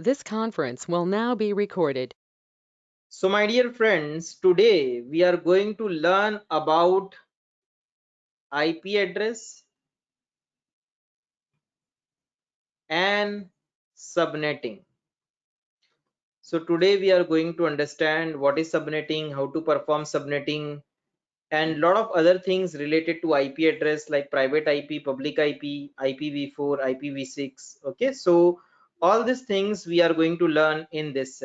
This conference will now be recorded. So my dear friends, today we are going to learn about IP address and subnetting. So today we are going to understand what is subnetting, how to perform subnetting, and lot of other things related to IP address like private IP, public IP, IPv4, IPv6. Okay, so all these things we are going to learn in this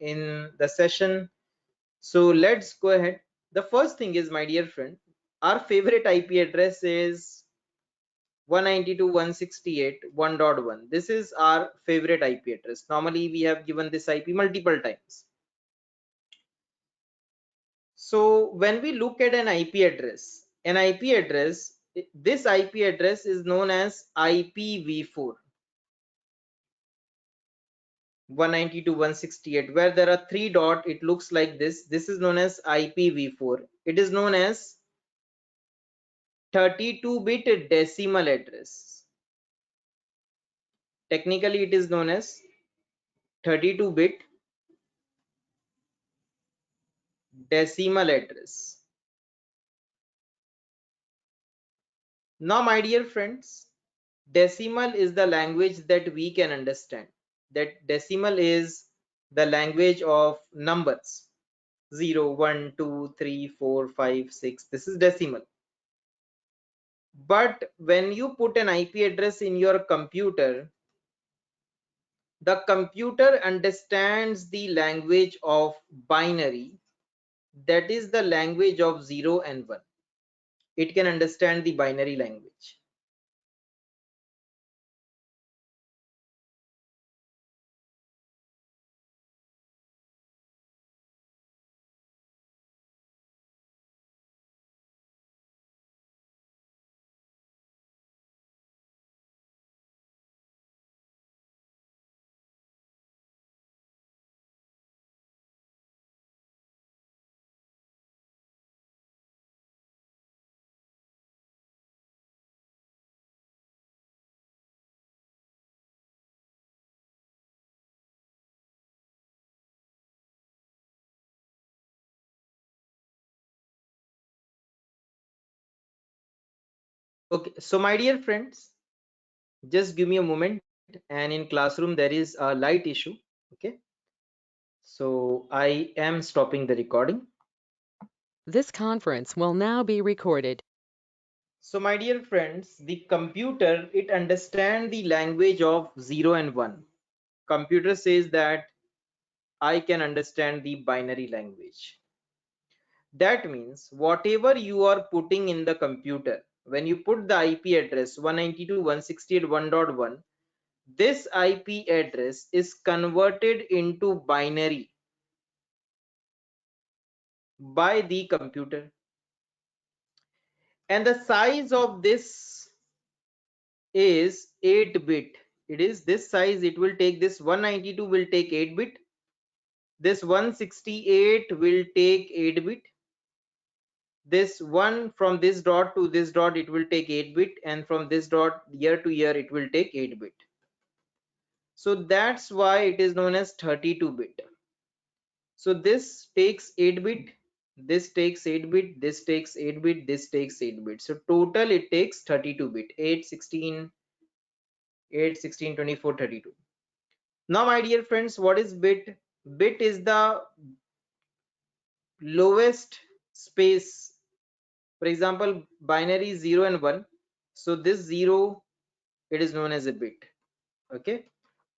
in the session. So let's go ahead. The first thing is, my dear friend, our favorite IP address is 192.168.1.1. This is our favorite IP address. Normally we have given this IP multiple times. So when we look at an IP address, this IP address is known as IPv4. 192.168, where there are three dots, it looks like this. This is known as IPv4. It is known as 32-bit decimal address. Technically it is known as 32-bit decimal address. Now my dear friends, decimal is the language that we can understand. That decimal is the language of numbers. 0, 1, 2, 3, 4, 5, 6. This is decimal. But when you put an IP address in your computer, the computer understands the language of binary. That is the language of 0 and 1. It can understand the binary language. Okay, so my dear friends, just give me a moment, and in classroom there is a light issue. Okay, so I am stopping the recording. This conference will now be recorded. So my dear friends, the computer, it understands the language of 0 and 1. Computer says that I can understand the binary language. That means whatever you are putting in the computer, when you put the IP address 192.168.1.1, this IP address is converted into binary by the computer, and the size of this is 8-bit. It is this size. It will take, this 192 will take 8-bit, this 168 will take 8-bit, this one from this dot to this dot it will take 8-bit, and from this dot year to year it will take 8-bit. So that's why it is known as 32-bit. So this takes 8-bit, this takes 8-bit, this takes 8-bit, this takes 8-bit. So total it takes 32-bit. 8, 16, 8, 16, 24, 32. Now my dear friends, what is bit? Bit is the lowest space. For example, binary 0 and 1. So this 0, it is known as a bit. Okay,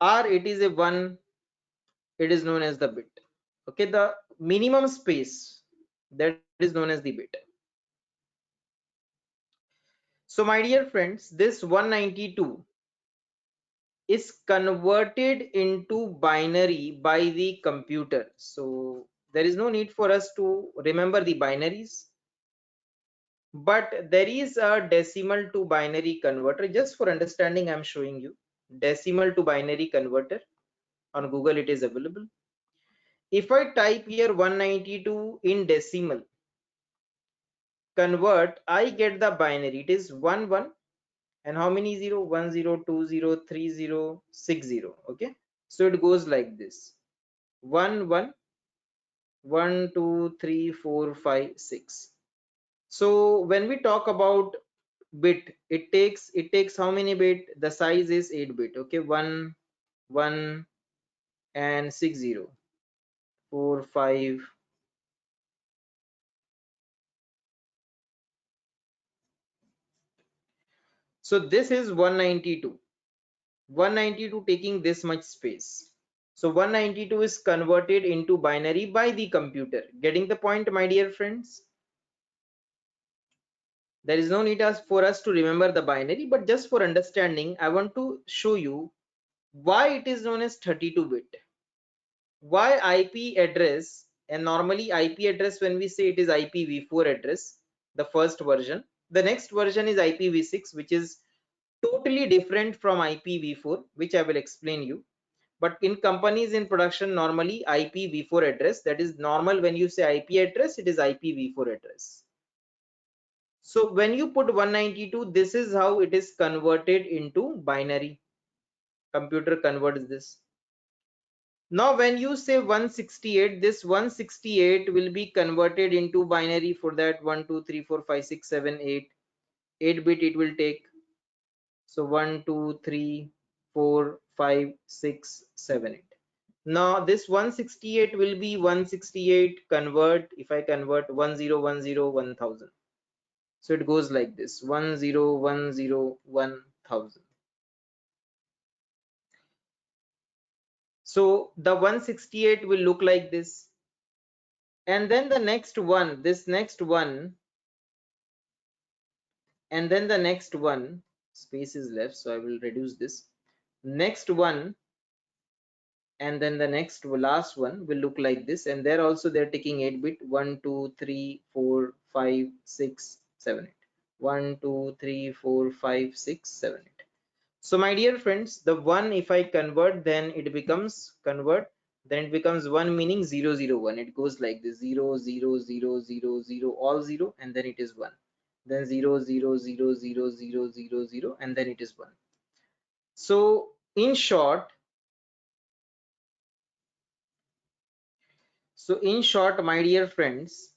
or it is a 1, it is known as the bit. Okay, the minimum space, that is known as the bit. So my dear friends, this 192 is converted into binary by the computer. So there is no need for us to remember the binaries, but there is a decimal to binary converter. Just for understanding, I'm showing you decimal to binary converter. On Google it is available. If I type here 192 in decimal convert, I get the binary. It is 1 1, and how many 0? 1 0, 2 0, 3 0, 6 0. Okay, So it goes like this: 1 1 1 2 3 4 5 6. So when we talk about bit, it takes how many bit? The size is 8 bit. Okay, 1 1 and 6 0 4 5. So this is 192. 192 taking this much space. So 192 is converted into binary by the computer. Getting the point, my dear friends? There is no need for us to remember the binary, but just for understanding, I want to show you why it is known as 32-bit. Why IP address, and normally IP address, when we say it is IPv4 address, the first version. The next version is IPv6, which is totally different from IPv4, which I will explain you. But in companies in production, normally IPv4 address, that is normal. When you say IP address, it is IPv4 address. So when you put 192, this is how it is converted into binary. Computer converts this. Now when you say 168, this 168 will be converted into binary. For that, 1 2 3 4 5 6 7 8 8 bit it will take. So 1 2 3 4 5 6 7 8. Now this 168 will be 168 convert. If I convert 1010 1000, so it goes like this: 1010 1000. So the 168 will look like this. And then the next one, this next one, and then the next one, space is left, so I will reduce this. Next one, and then the next last one will look like this. And there also they're taking 8 bit: 1 2 3 4 5 6 7 8. 1 2 3 4 5 6 7 8. So my dear friends, the one, if I convert, then it becomes then it becomes 1, meaning 001. It goes like this: 0 0 0 0 0, all 0, and then it is 1. Then 0 0 0 0 0 0 0, and then it is 1. So in short, my dear friends,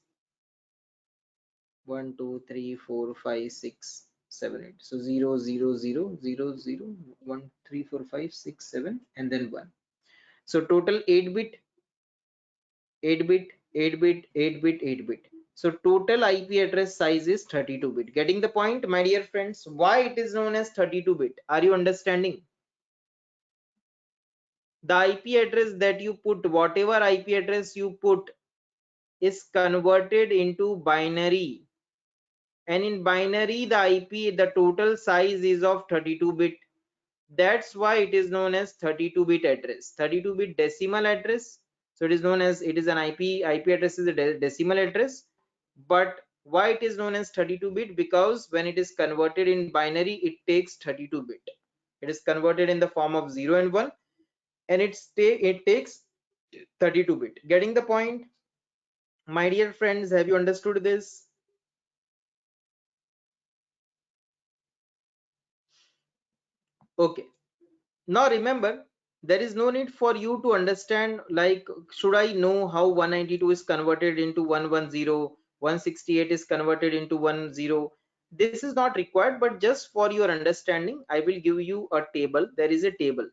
1 2 3 4 5 6 7 8. So 0 0 0 0 0 1 3 4 5 6 7, and then 1. So total 8 bit, 8 bit, 8 bit, 8 bit, 8 bit. So total IP address size is 32 bit. Getting the point, my dear friends? Why it is known as 32 bit? Are you understanding? The IP address that you put, whatever IP address you put, is converted into binary. And in binary, the IP, the total size is of 32 bit. That's why it is known as 32-bit address, 32-bit decimal address. So it is known as, it is an IP address is a decimal address. But why it is known as 32-bit? Because when it is converted in binary, it takes 32-bit. It is converted in the form of 0 and 1, and it takes 32-bit. Getting the point, my dear friends? Have you understood this? Okay. Now remember, there is no need for you to understand, like, should I know how 192 is converted into 110, 168 is converted into 10? This is not required, but just for your understanding, I will give you a table. There is a table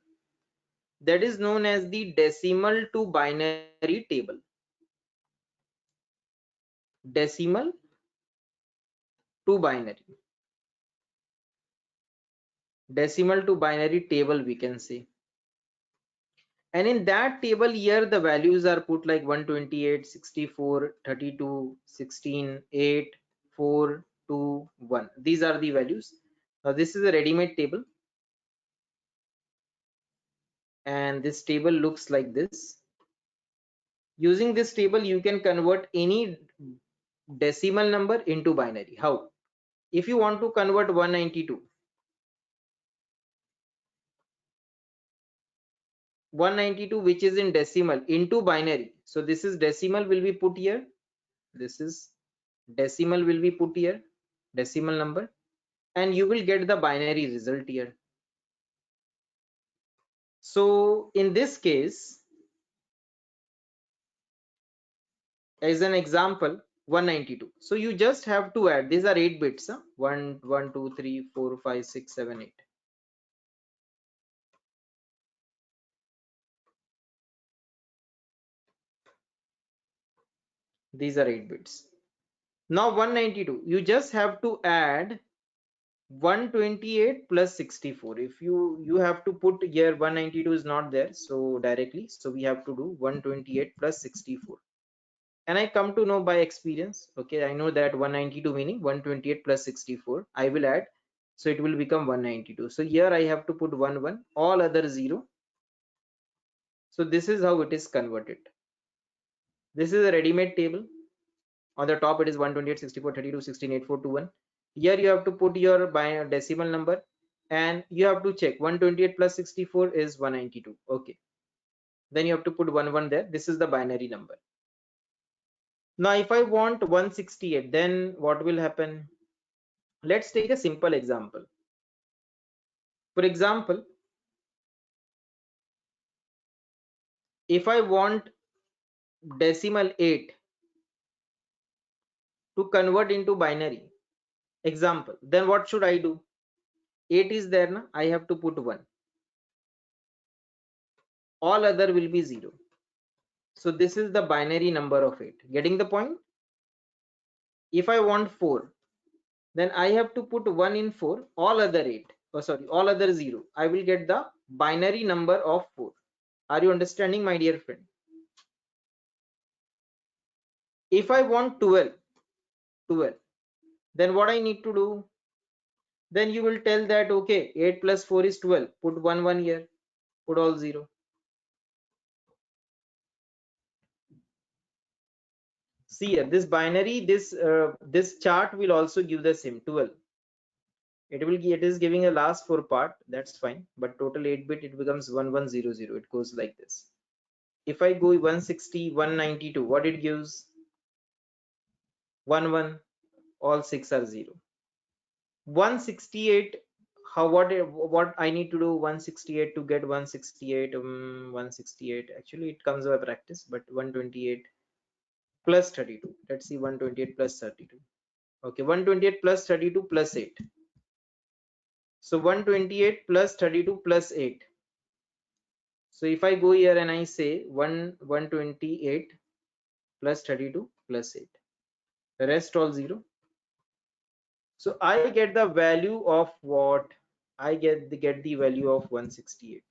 that is known as the decimal to binary table. Decimal to binary. Decimal to binary table, we can say. And in that table here, the values are put like 128, 64, 32, 16, 8, 4, 2, 1. These are the values. Now this is a ready-made table, and this table looks like this. Using this table, you can convert any decimal number into binary. How? If you want to convert 192, 192, which is in decimal, into binary. So this is decimal will be put here. This is decimal will be put here, decimal number, and you will get the binary result here. So in this case, as an example, 192. So you just have to add, these are 8 bits, huh? 1 1 2 3 4 5 6 7 8. These are 8 bits. Now 192, you just have to add 128 plus 64. If you have to put here, 192 is not there so directly, so we have to do 128 plus 64. And I come to know by experience, okay, I know that 192 meaning 128 plus 64, I will add, so it will become 192. So here I have to put 1 1, all other 0. So this is how it is converted. This is a ready-made table. On the top it is 128 64 32 16 8 4 2 1. Here you have to put your decimal number, and you have to check 128 plus 64 is 192. Okay, then you have to put 1 1 there. This is the binary number. Now if I want 168, then what will happen? Let's take a simple example. For example, if I want decimal 8 to convert into binary example, then what should I do? 8 is there now, I have to put 1, all other will be 0. So this is the binary number of 8. Getting the point? If I want 4, then I have to put 1 in 4, all other 8, oh sorry, all other 0. I will get the binary number of 4. Are you understanding, my dear friend? If I want 12, then what I need to do? Then you will tell that, okay, 8 plus 4 is 12. Put 1 1 here, put all 0. See here, this binary, this chart will also give the same 12. It is giving a last 4 part, that's fine, but total 8 bit it becomes 1100. It goes like this. If I go 160 192, what it gives? 1 1, all 6 are 0. 168, how, what I need to do? 168 to get 168, 168, actually it comes by practice, but 128 plus 32. Let's see, 128 plus 32. Okay, 128 plus 32 plus 8. So 128 plus 32 plus 8. So if I go here and I say 128 plus 32 plus 8, the rest all 0. So I get the value of what? I get the value of 168.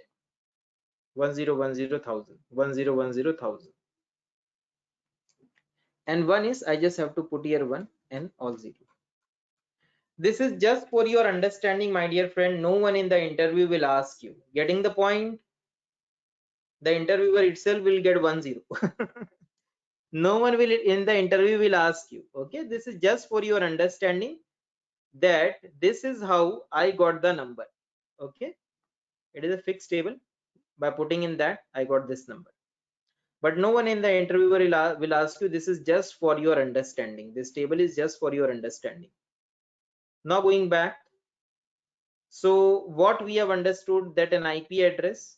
1010,000. 1010,000. And 1 is, I just have to put here 1 and all 0. This is just for your understanding, my dear friend. No one in the interview will ask you. Getting the point? The interviewer itself will get 1 0. No one will in the interview will ask you. Okay, this is just for your understanding that this is how I got the number. Okay, it is a fixed table. By putting in that, I got this number. But no one in the interviewer will ask you. This is just for your understanding. This table is just for your understanding. Now going back, so what we have understood, that an IP address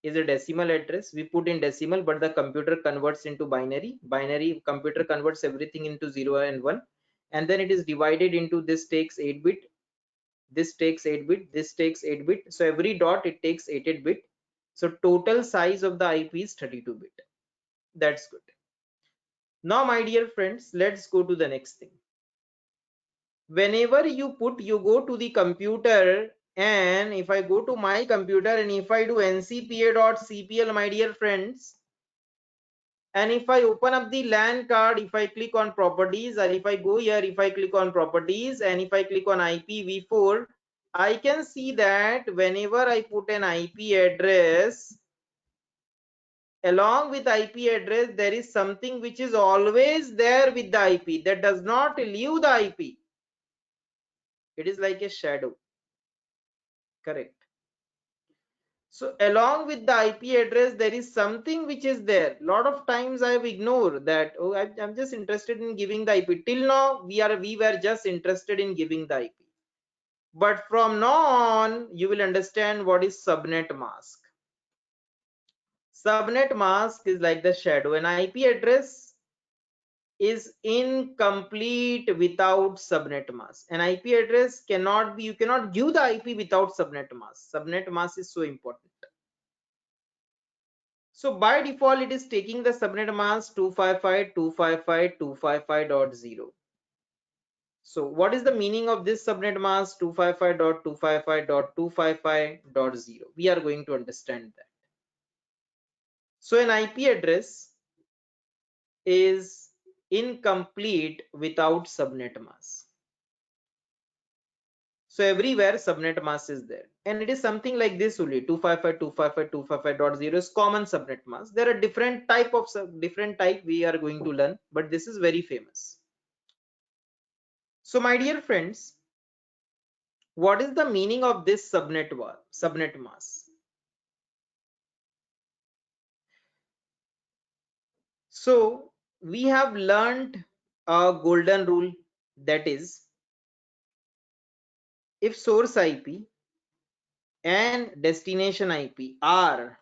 is a decimal address. We put in decimal, but the computer converts into binary. Binary computer converts everything into 0 and 1, and then it is divided into, this takes 8 bit, this takes 8 bit, this takes 8 bit. So every dot it takes 8 bit. So total size of the IP is 32 bit. That's good. Now my dear friends, let's go to the next thing. Whenever you go to the computer, and if I go to my computer and if I do ncpa.cpl, my dear friends, and if I open up the LAN card, if I click on properties, or if I go here, if I click on properties, and if I click on IPv4, I can see that whenever I put an IP address, along with IP address, there is something which is always there with the IP, that does not leave the IP. It is like a shadow. Correct. So along with the IP address, there is something which is there. Lot of times I have ignored that. Oh, I'm just interested in giving the IP. Till now, we were just interested in giving the IP. But from now on, you will understand what is subnet mask. Subnet mask is like the shadow. An IP address is incomplete without subnet mask. An IP address cannot be, you cannot give the IP without subnet mask. Subnet mask is so important. So by default, it is taking the subnet mask 255.255.255.0. So what is the meaning of this subnet mask 255.255.255.0? We are going to understand that. So an IP address is incomplete without subnet mask. So everywhere subnet mask is there, and it is something like this only. 255.255.255.0 is common subnet mask. There are different type we are going to learn, but this is very famous. So my dear friends, what is the meaning of this subnet mask? So we have learned a golden rule, that is, if source IP and destination IP are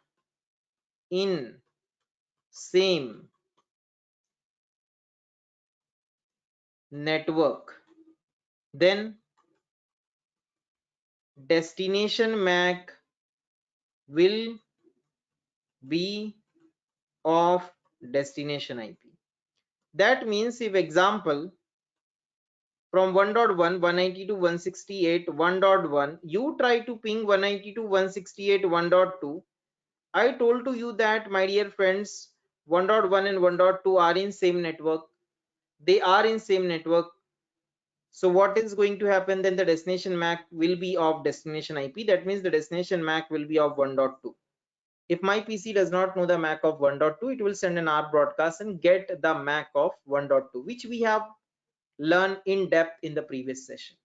in same network, then destination MAC will be of destination IP. That means if example from 1.1 192.168 you try to ping 192.168 I told to you that, my dear friends, 1.1 and 1.2 are in same network. They are in same network. So what is going to happen then? The destination MAC will be of destination IP. That means the destination MAC will be of 1.2. If my PC does not know the MAC of 1.2, it will send an R broadcast and get the MAC of 1.2, which we have learned in depth in the previous session.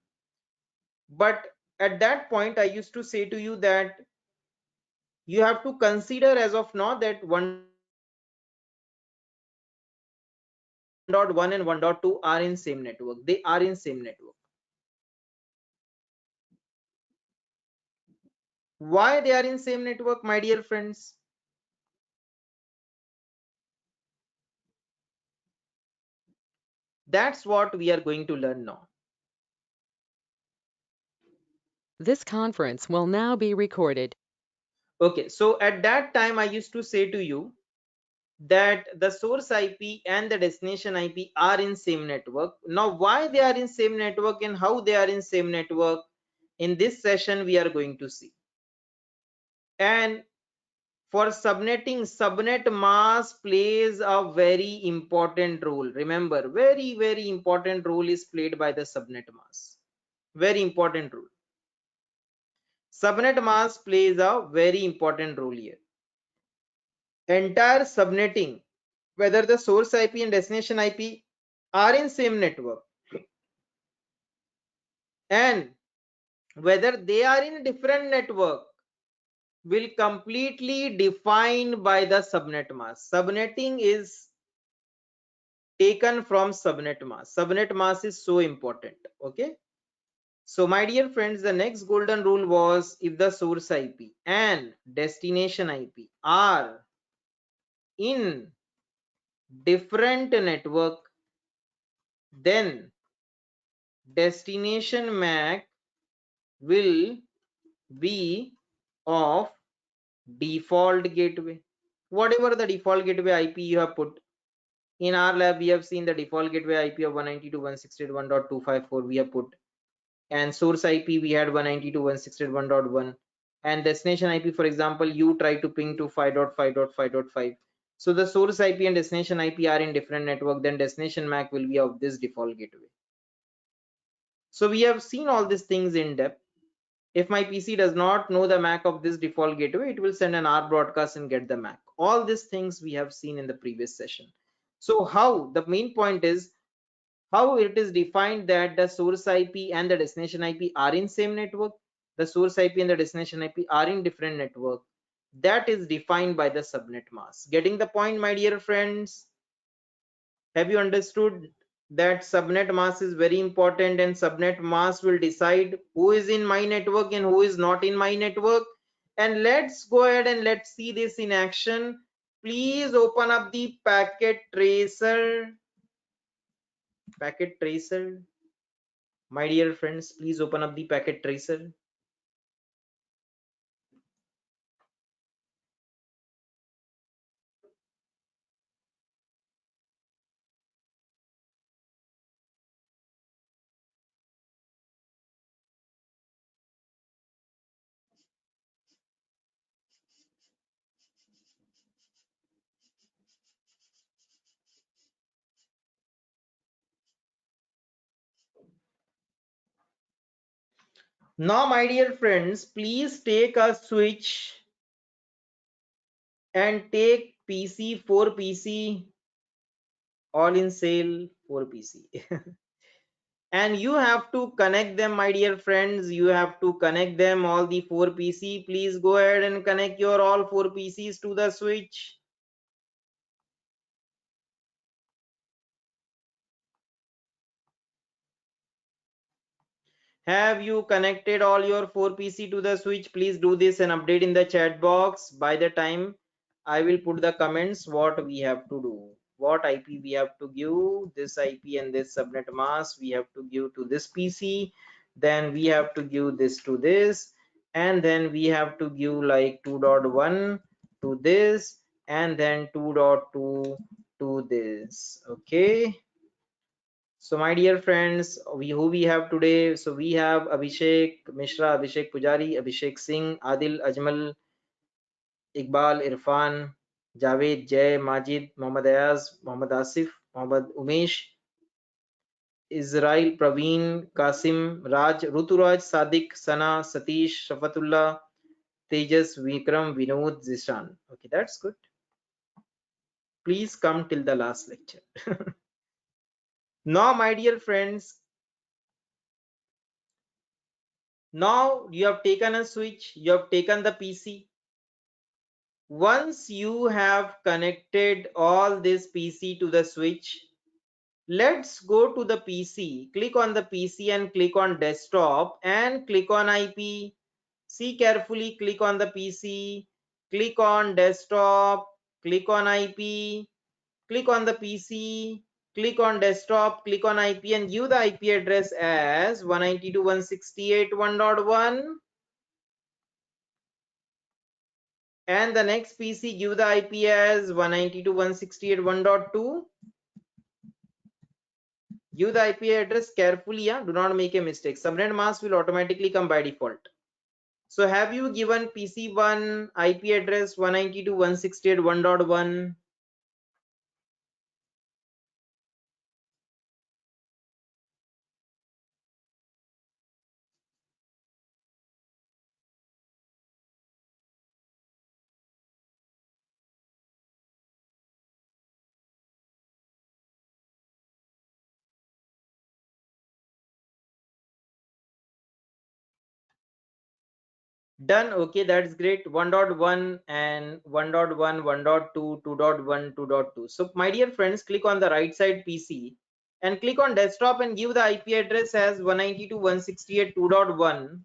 But at that point, I used to say to you that you have to consider as of now that 1.1 and 1.2 are in same network. They are in same network. Why they are in same network, my dear friends? That's what we are going to learn now. This conference will now be recorded. Okay, so at that time I used to say to you that the source IP and the destination IP are in same network. Now why they are in same network and how they are in same network, in this session we are going to see. And for subnetting, subnet mask plays a very important role. Remember, very important role is played by the subnet mask. Very important role. Subnet mask plays a very important role here. Entire subnetting, whether the source IP and destination IP are in same network and whether they are in different network, will completely defined by the subnet mask. Subnetting is taken from subnet mask. Subnet mask is so important. Okay, so my dear friends, the next golden rule was, if the source IP and destination IP are in different network, then destination MAC will be of default gateway. Whatever the default gateway IP you have put. In our lab, we have seen the default gateway IP of 192.168.1.254 we have put. And source IP we had 192.168.1.1. And destination IP, for example, you try to ping to 5.5.5.5. So the source IP and destination IP are in different network, then destination MAC will be of this default gateway. So we have seen all these things in depth. If my PC does not know the MAC of this default gateway, it will send an R broadcast and get the MAC. All these things we have seen in the previous session. So how, the main point is how it is defined that the source IP and the destination IP are in same network, the source IP and the destination IP are in different network. That is defined by the subnet mask. Getting the point, my dear friends? Have you understood that subnet mask is very important, and subnet mask will decide who is in my network and who is not in my network? And let's go ahead and let's see this in action. Please open up the packet tracer. Packet tracer. My dear friends, please open up the packet tracer. Now, my dear friends, please take a switch and take PC, 4 PC, all in sale, 4 PC. And you have to connect them, my dear friends. You have to connect them, all the 4 PC. Please go ahead and connect your all 4 PCs to the switch. Have you connected all your 4 PC to the switch? Please do this and update in the chat box. By the time I will put the comments what we have to do. What IP we have to give, this IP and this subnet mask we have to give to this PC. Then we have to give this to this. And then we have to give like 2.1 to this. And then 2.2 to this. Okay. So my dear friends, who we have today? So we have Abhishek Mishra, Abhishek Pujari, Abhishek Singh, Adil Ajmal, Iqbal Irfan, Javed Jay, Majid, Mohammad Ayaz, Mohammad Asif, Mohammad Umesh, Israel Praveen, Kasim, Raj, Ruturaj, Sadiq, Sana, Satish, Shafatullah, Tejas, Vikram, Vinod, Zishan. Okay, that's good. Please come till the last lecture. Now, my dear friends, now you have taken a switch, you have taken the PC. Once you have connected all this PC to the switch, let's go to the PC. Click on the PC and click on desktop and click on IP. See carefully, click on the PC, click on desktop, click on IP, click on the PC, click on desktop, click on IP and give the IP address as 192.168.1.1. And the next PC give the IP as 192.168.1.2. Give the IP address carefully, yeah? Do not make a mistake. Subnet mask will automatically come by default. So have you given PC1 IP address 192.168.1.1? Done. Okay, that's great. 1.1 and 1.1, 1.2, 2.1, 2.2. So my dear friends, click on the right side PC and click on desktop and give the IP address as 192.168.2.1.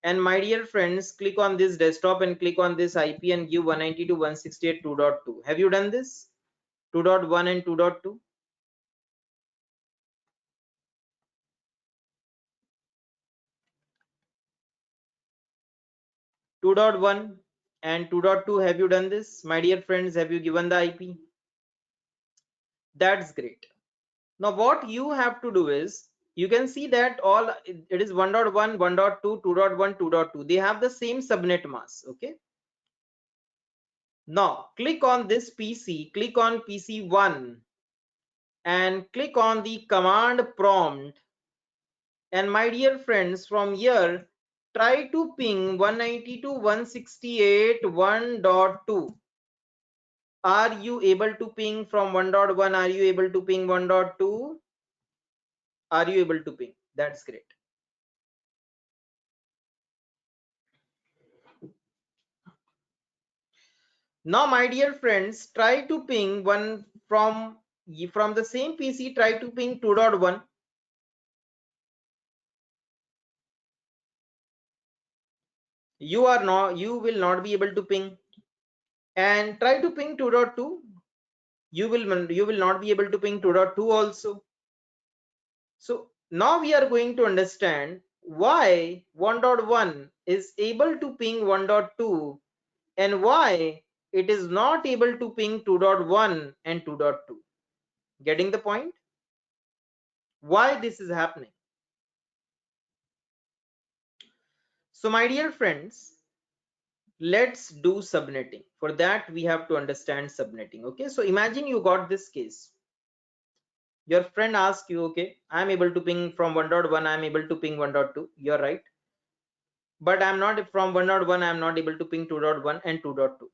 And my dear friends, click on this desktop and click on this IP and give 192.168.2.2. Have you done this? 2.1 and 2.2. 2.1 and 2.2, have you done this? My dear friends, have you given the IP? That's great. Now what you have to do is, you can see that all it is 1.1, 1.2, 2.1, 2.2. They have the same subnet mask. Okay. Now click on this PC, click on PC1 and click on the command prompt. And my dear friends, from here, try to ping 192.168.1.2. Are you able to ping from 1.1? Are you able to ping 1.2? Are you able to ping? That's great. Now, my dear friends, try to ping one from the same PC. Try to ping 2.1. you will not be able to ping. And try to ping 2.2, you will not be able to ping 2.2 also. So now we are going to understand why 1.1 is able to ping 1.2 and why it is not able to ping 2.1 and 2.2. Getting the point? Why this is happening? So my dear friends, let's do subnetting. For that we have to understand subnetting. Okay, so imagine you got this case. Your friend asks you, okay, I'm able to ping from 1.1, I'm able to ping 1.2. You're right. But I'm not from 1.1, I'm not able to ping 2.1 and 2.2.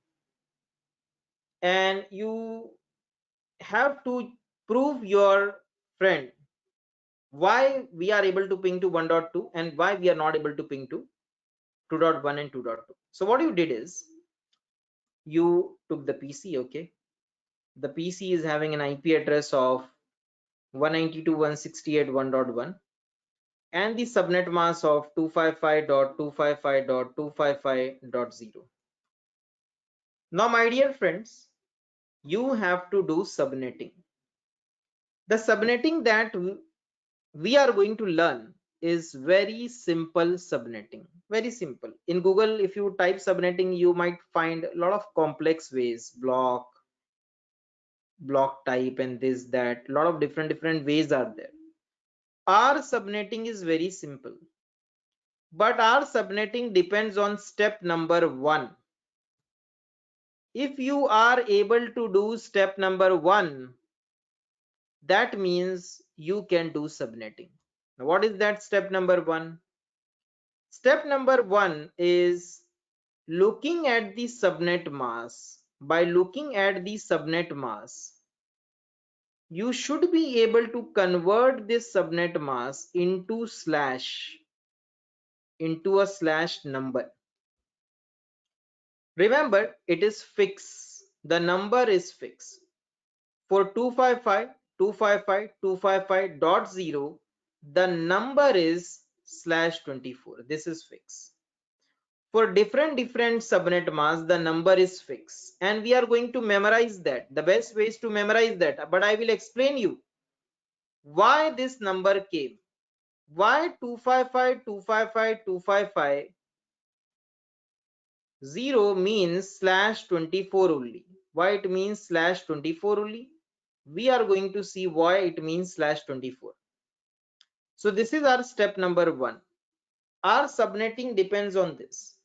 And you have to prove your friend why we are able to ping to 1.2 and why we are not able to ping to 2.1 and 2.2. So what you did is you took the PC. Okay, the PC is having an IP address of 192.168.1.1 and the subnet mask of 255.255.255.0. Now my dear friends, you have to do subnetting. The subnetting that we are going to learn is very simple subnetting. Very simple. In Google, if you type subnetting, you might find a lot of complex ways, block type and this, that, a lot of different ways are there. Our subnetting is very simple, but our subnetting depends on step number 1. If you are able to do step number 1, that means you can do subnetting. Now, what is that step number 1? Step number 1 is looking at the subnet mask. By looking at the subnet mask, you should be able to convert this subnet mask into a slash number. Remember, it is fixed. The number is fixed. For 255.255.255.0, the number is /24. This is fixed. For different subnet masks, the number is fixed, and we are going to memorize that. The best way is to memorize that, but I will explain you why this number came. Why 255.255.255.0 means /24 only. Why it means /24 only? We are going to see why it means /24. So this is our step number 1. Our subnetting depends on this.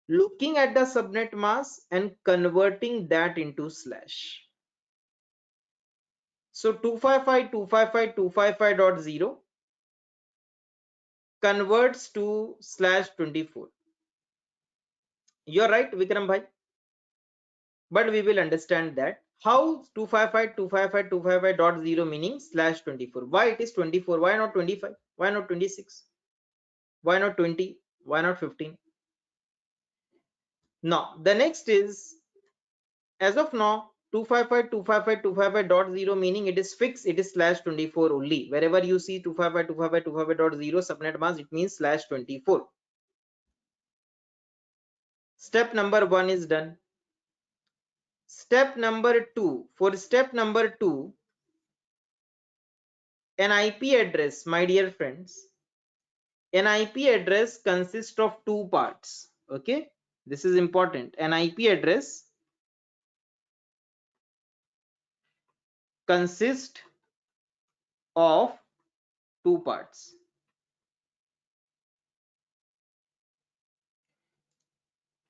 Looking at the subnet mask and converting that into slash. So 255.255.255.0 converts to /24. You're right, Vikram bhai. But we will understand that how 255.255.255.0 meaning /24. Why it is 24? Why not 25? Why not 26? Why not 20? Why not 15? Now the next is, as of now, 255.255.255.0 meaning it is fixed, it is /24 only. Wherever you see 255.255.255.0 subnet mask, it means /24. Step number 1 is done. Step number 2. For step number 2, an IP address, my dear friends, an IP address consists of 2 parts. Okay, this is important. An IP address consists of 2 parts.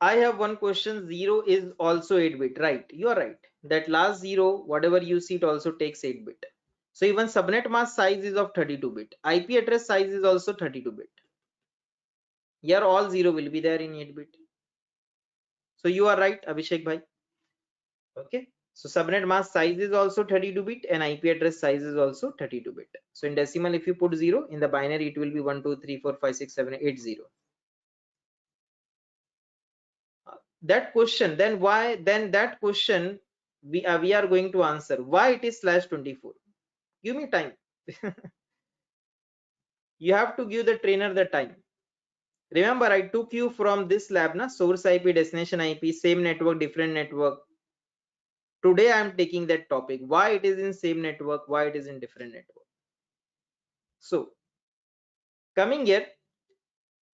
I have one question. 0 is also 8-bit, right? You are right. That last 0, whatever you see, it also takes 8-bit. So even subnet mask size is of 32-bit. IP address size is also 32-bit. Here all 0 will be there in 8-bit. So you are right, Abhishek bhai. Okay. So subnet mask size is also 32-bit and IP address size is also 32-bit. So in decimal, if you put 0, in the binary, it will be 1, 2, 3, 4, 5, 6, 7, 8, 0. That question, then why, then that question we are going to answer why it is /24. Give me time. You have to give the trainer the time. Remember, I took you from this lab, na, source IP, destination IP, same network, different network. Today I am taking that topic, why it is in same network, why it is in different network. So coming here,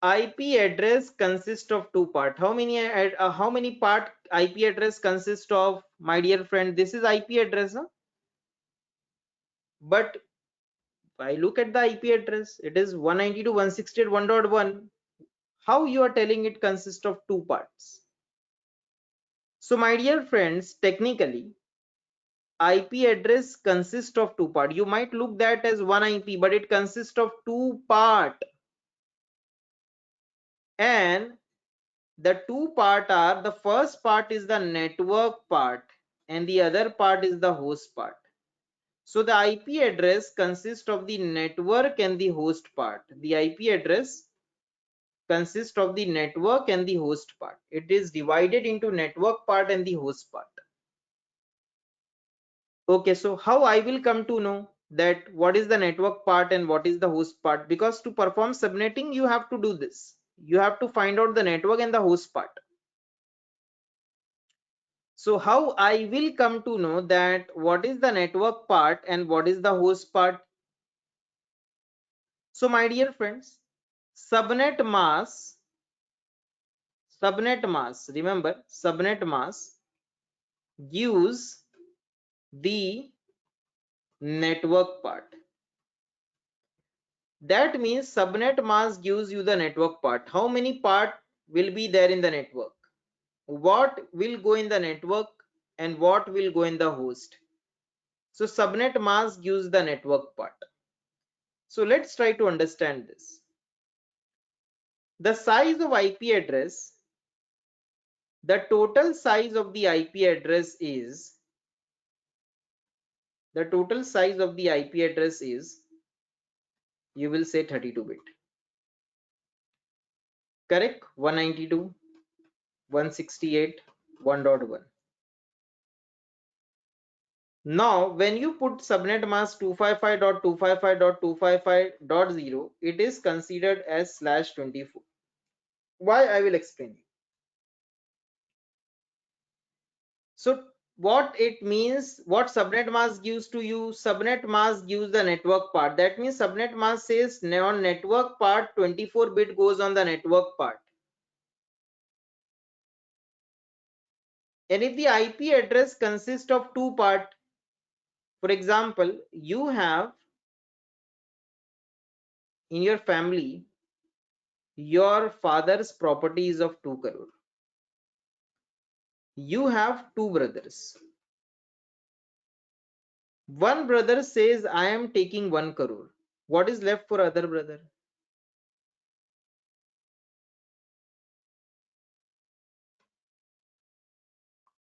IP address consists of two part. How many part IP address consist of, my dear friend? This is IP address, huh? But if I look at the IP address, it is 192.168.1.1. How you are telling it consists of two parts? So my dear friends, technically IP address consists of two part. You might look that as one IP, but it consists of two part, and the two part are, the first part is the network part and the other part is the host part. So the IP address consists of the network and the host part. The IP address consists of the network and the host part. It is divided into network part and the host part. Okay, so how I will come to know that what is the network part and what is the host part? Because to perform subnetting, you have to do this. You have to find out the network and the host part. So how I will come to know that what is the network part and what is the host part? So my dear friends, subnet remember, subnet mask gives the network part. That means subnet mask gives you the network part. How many part will be there in the network? What will go in the network and what will go in the host? So subnet mask gives the network part. So let's try to understand this. The size of IP address, the total size of the IP address is, you will say 32-bit. Correct? 192.168.1.1. Now, when you put subnet mask 255.255.255.0, it is considered as /24. Why? I will explain you. So what it means, what subnet mask gives to you? Subnet mask gives the network part. That means subnet mask says on network part 24-bit goes on the network part. And if the IP address consists of two part, for example, you have in your family, your father's property is of 2 crore. You have two brothers. One brother says, I am taking 1 crore. What is left for other brother?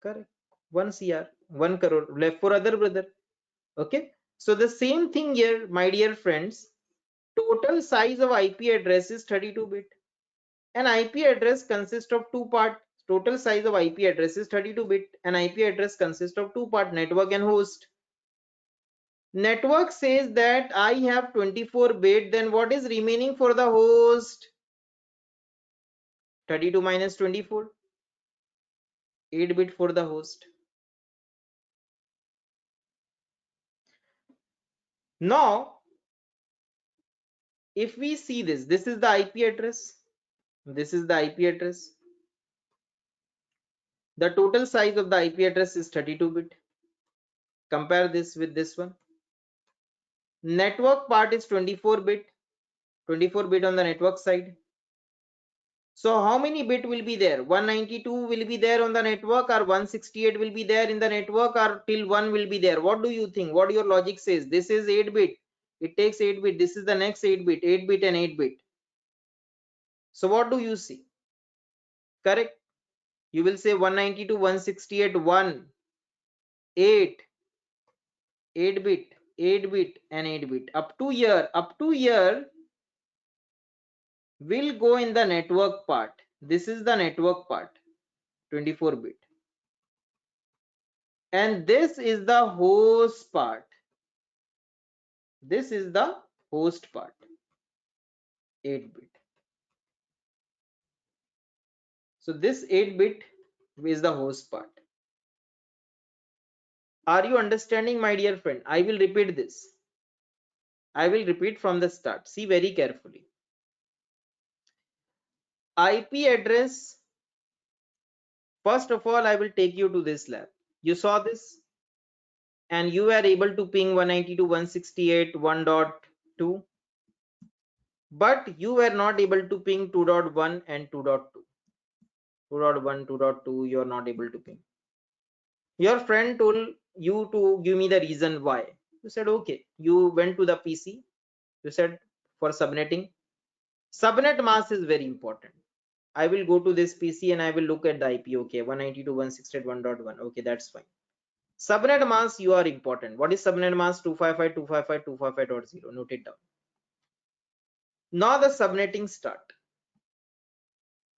Correct. 1 CR, 1 crore left for other brother. Okay. So the same thing here, my dear friends, total size of IP address is 32-bit. An IP address consists of two parts. Total size of IP address is 32-bit. An IP address consists of two parts, network and host. Network says that I have 24-bit, then what is remaining for the host? 32 minus 24, 8-bit for the host. Now, if we see this is the IP address. This is the IP address. The total size of the IP address is 32-bit. Compare this with this one. Network part is 24-bit. 24-bit on the network side. So how many bit will be there? 192 will be there on the network, or 168 will be there in the network, or till 1 will be there? What do you think? What your logic says? This is 8-bit. It takes 8-bit. This is the next 8-bit. 8-bit and 8-bit. So what do you see? Correct? You will say 192, 168, 1, 8, 8-bit, 8-bit and 8-bit. Up to here will go in the network part. This is the network part, 24-bit. And this is the host part. This is the host part, 8-bit. So this 8-bit is the host part. Are you understanding, my dear friend? I will repeat this. I will repeat from the start. See very carefully. IP address. First of all, I will take you to this lab. You saw this and you were able to ping 192.168.1.2, but you were not able to ping 2.1 and 2.2. 2.1, 2.2, you are not able to ping. Your friend told you to give me the reason why. You said, okay. You went to the PC. You said for subnetting. Subnet mask is very important. I will go to this PC and I will look at the IP. Okay, 192.168.1.1. Okay, that's fine. Subnet mask, you are important. What is subnet mask? 255.255.255.0. Note it down. Now the subnetting start.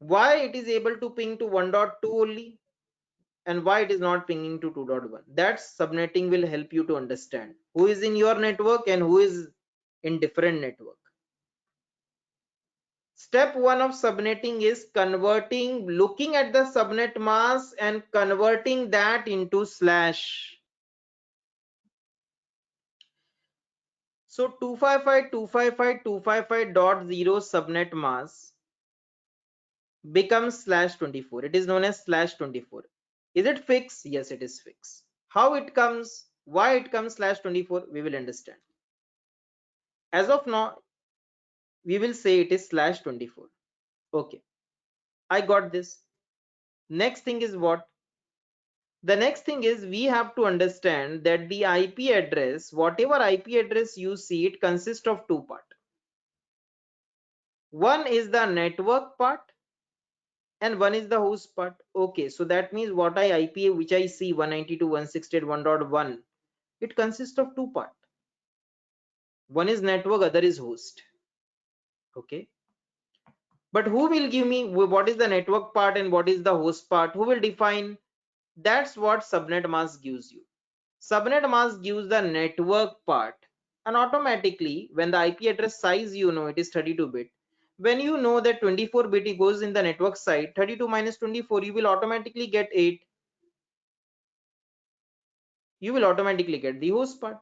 Why it is able to ping to 1.2 only and why it is not pinging to 2.1? That subnetting will help you to understand who is in your network and who is in different network. Step 1 of subnetting is looking at the subnet mask and converting that into slash. So 255.255.255.0 subnet mask becomes /24. It is known as /24. Is it fixed? Yes, it is fixed. How it comes, why it comes /24, we will understand. As of now, we will say it is /24. Okay, I got this. Next thing is what? The next thing is we have to understand that the IP address, whatever IP address you see, it consists of two parts. One is the network part and one is the host part. Okay, so that means what IP which I see 192.168.1.1, it consists of two parts. One is network, other is host. Okay, but who will give me what is the network part and what is the host part? Who will define? That's what subnet mask gives you. Subnet mask gives the network part, and automatically when the IP address size, you know, it is 32-bit. When you know that 24-bit goes in the network side, 32 minus 24, you will automatically get 8. You will automatically get the host part.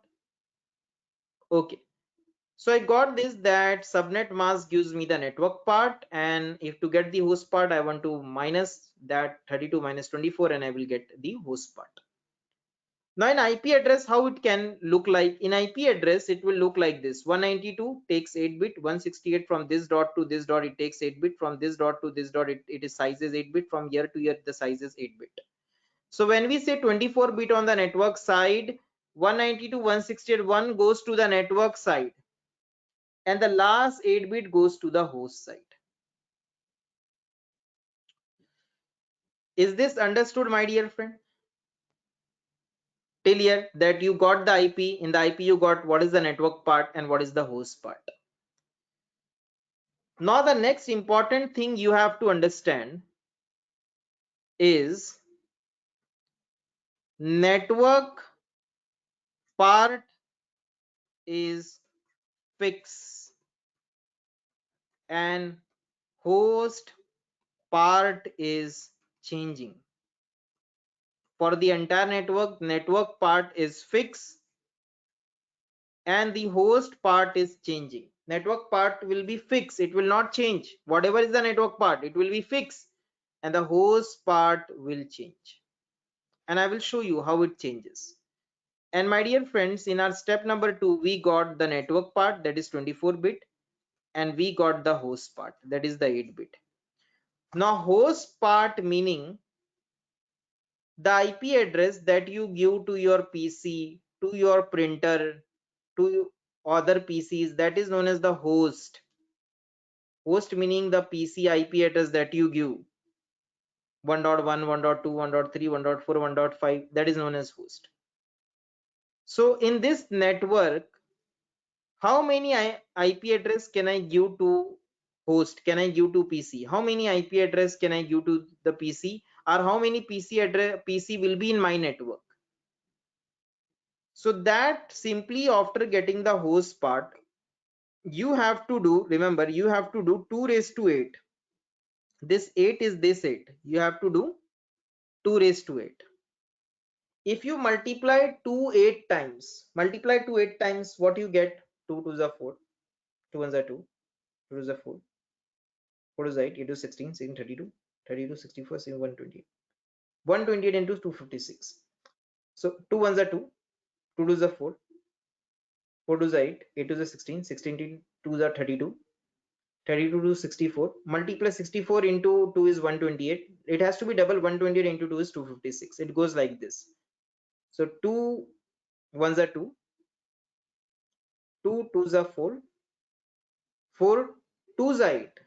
Okay, so I got this, that subnet mask gives me the network part, and if to get the host part, I want to minus that 32 minus 24 and I will get the host part. Now in IP address, how it can look like? In IP address, it will look like this. 192 takes 8-bit, 168 from this dot to this dot, it takes 8-bit, from this dot to this dot, it is size is 8-bit, from here to here, the size is 8-bit. So when we say 24-bit on the network side, 192.168.1 goes to the network side, and the last 8-bit goes to the host side. Is this understood, my dear friend? Till here that you got the IP, in the IP you got what is the network part and what is the host part. Now the next important thing you have to understand is network part is fixed and host part is changing. For the entire network part is fixed and the host part is changing. Network part will be fixed, it will not change. Whatever is the network part, it will be fixed, and the host part will change. And I will show you how it changes. And my dear friends, in our step number 2, we got the network part, that is 24-bit, and we got the host part, that is the 8-bit. Now host part meaning the IP address that you give to your PC, to your printer, to other PCs, that is known as the host. Host meaning the PC IP address that you give, 1.1, 1.2, 1.3, 1.4, 1.5, that is known as host. So in this network, how many IP address can I give to host? Can I give to PC? How many IP address can I give to the PC? Or how many PC will be in my network? So that simply after getting the host part, you have to do, remember, you have to do 2 raised to 8. This 8 is this 8. You have to do 2 raised to 8. If you multiply 2 8 times, what you get? 2 2s are 4, 2 1s are 2, 2 2s are 4, 4 is 8, 8 is 16, 16 32, 32 64, 128. 128 into 256. So 2 1s are 2, 2 2s are 4, 4 2s are 8, 8 2s are 16, 16 2s are 32, 32 to 64. Multiply 64 into 2 is 128. It has to be double. 128 into 2 is 256. It goes like this. So 2 1s are 2, 2 2s are 4, 4 2s are 8.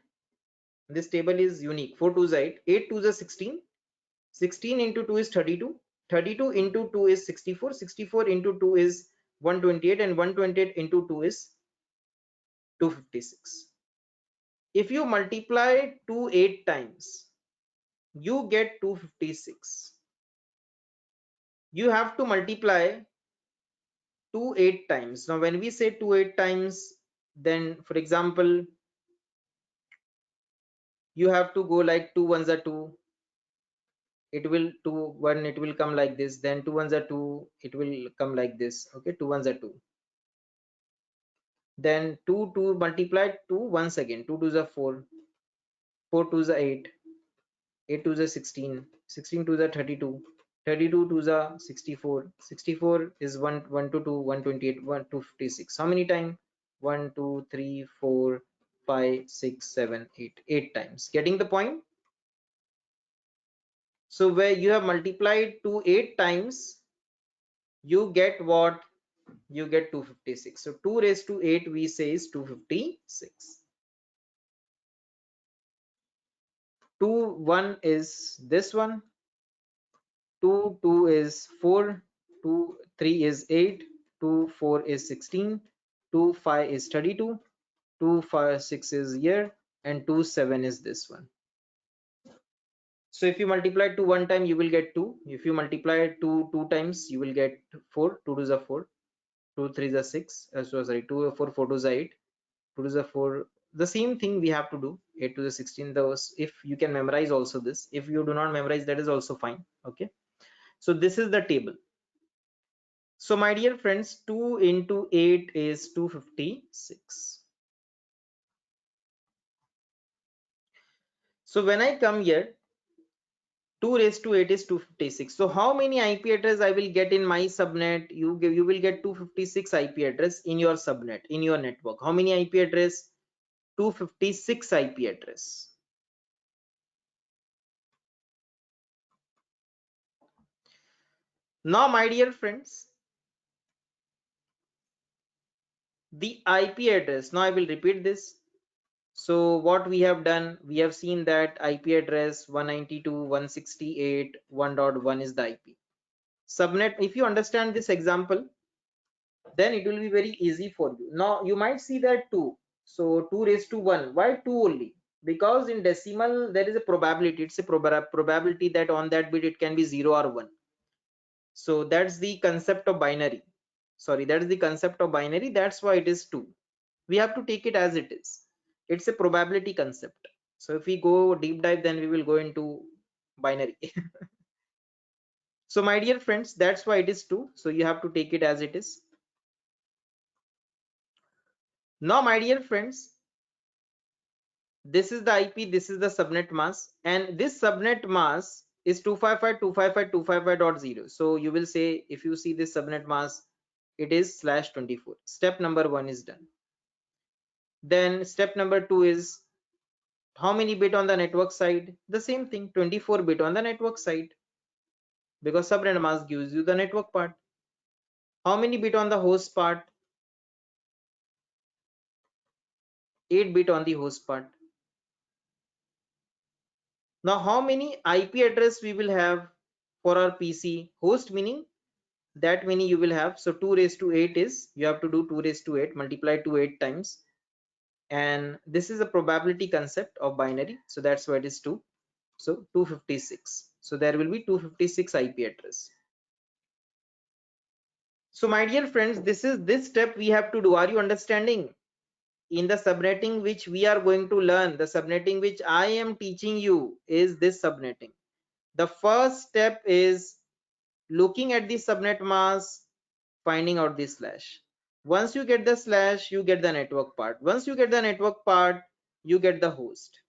This table is unique. 4 2s are 8, 8 2s are 16, 16 into 2 is 32, 32 into 2 is 64, 64 into 2 is 128, and 128 into 2 is 256. If you multiply 2 8 times, you get 256. You have to multiply 2 8 times. Now when we say 2 8 times, then for example, you have to go like 2 1s are 2, it will 2 1, it will come like this, then 2 1s are 2, it will come like this. Okay, 2 1s are 2, then 2 2 multiplied 2 once again, 2 2s are 4, 4 2s are 8, 8 2s are 16, 16 2s are 32, 32 2s are 64, 64 is 1 1 to 2, 128, 1 256. How many times? 1 2 3 4 5 6 7 8, 8 times. Getting the point? So where you have multiplied 2 8 times, you get what? You get 256. So 2 raised to 8 we say is 256. 2 1 is this one, 2 2 is 4, 2 3 is 8, 2 4 is 16, 2 5 is 32, 2 5 6 is here, and 2 7 is this one. So if you multiply 2 one time, you will get 2. If you multiply 2 2 times, you will get 4. 2 2s are 4, 2 3s are 6, so sorry, 2 4 4 2s are 8, 2 2s are 4. The same thing we have to do. 8 to the 16. Those, if you can memorize also this, if you do not memorize, that is also fine. Okay, so this is the table. So my dear friends, 2 into 8 is 256. So when I come here, 2 raised to 8 is 256. So how many IP address I will get in my subnet? You will get 256 IP address in your subnet, in your network. How many IP address? 256 IP address. Now my dear friends, the IP address. Now I will repeat this. So what we have done, we have seen that IP address 192.168.1.1 is the IP. Subnet, if you understand this example, then it will be very easy for you. Now you might see that 2. So 2 raised to 1. Why 2 only? Because in decimal there is a probability. It's a probability that on that bit it can be 0 or 1. So that's the concept of binary. Sorry, that's the concept of binary. That's why it is 2. We have to take it as it is. It's a probability concept. So if we go deep dive, then we will go into binary. So my dear friends, that's why it is 2. So you have to take it as it is. Now my dear friends, this is the IP, this is the subnet mask, and this subnet mask is 255.255.255.0. So you will say, if you see this subnet mask, it is /24. Step number 1 is done. Then step number 2 is, how many bit on the network side? The same thing, 24 bit on the network side, because subnet mask gives you the network part. How many bit on the host part? 8 bit on the host part. Now how many IP address we will have for our PC? Host meaning that many you will have. So 2 raised to 8 is, you have to do 2 raised to 8, multiply to 8 times, and this is a probability concept of binary, so that's why it is 2. So 256. So there will be 256 IP address. So my dear friends, this is this step we have to do. Are you understanding? in the subnetting which we are going to learn, the subnetting which I am teaching you is this subnetting. The first step is looking at the subnet mask, finding out the slash. Once you get the slash, you get the network part. Once you get the network part, you get the host.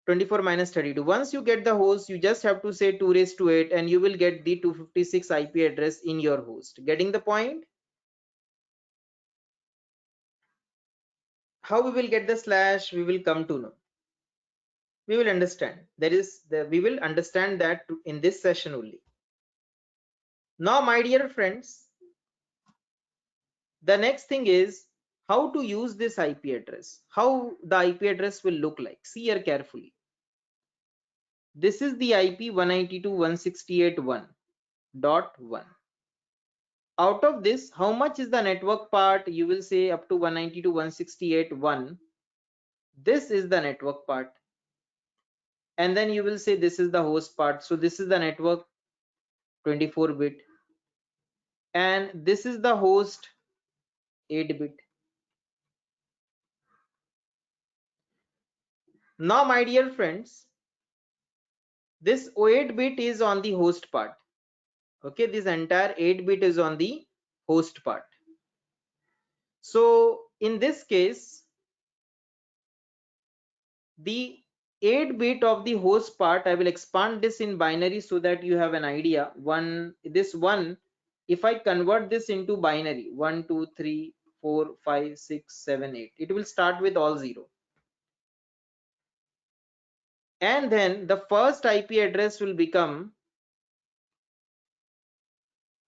24 minus 32. Once you get the host, you just have to say 2 raised to 8 and you will get the 256 IP address in your host. Getting the point? How we will get the slash, we will come to know. We will understand. We will understand that in this session only. Now, my dear friends, the next thing is how to use this IP address. How the IP address will look like. See here carefully. This is the IP 192.168.1.1. Out of this, how much is the network part? You will say up to 192.168.1. This is the network part. And then you will say this is the host part. So this is the network 24-bit. And this is the host 8-bit. Now, my dear friends, this 8-bit is on the host part. Okay, this entire 8-bit is on the host part. So in this case, the 8-bit of the host part, I will expand this in binary so that you have an idea. This one, if I convert this into binary, 1 2 3 4 5 6 7 8, it will start with all 0. And then the first IP address will become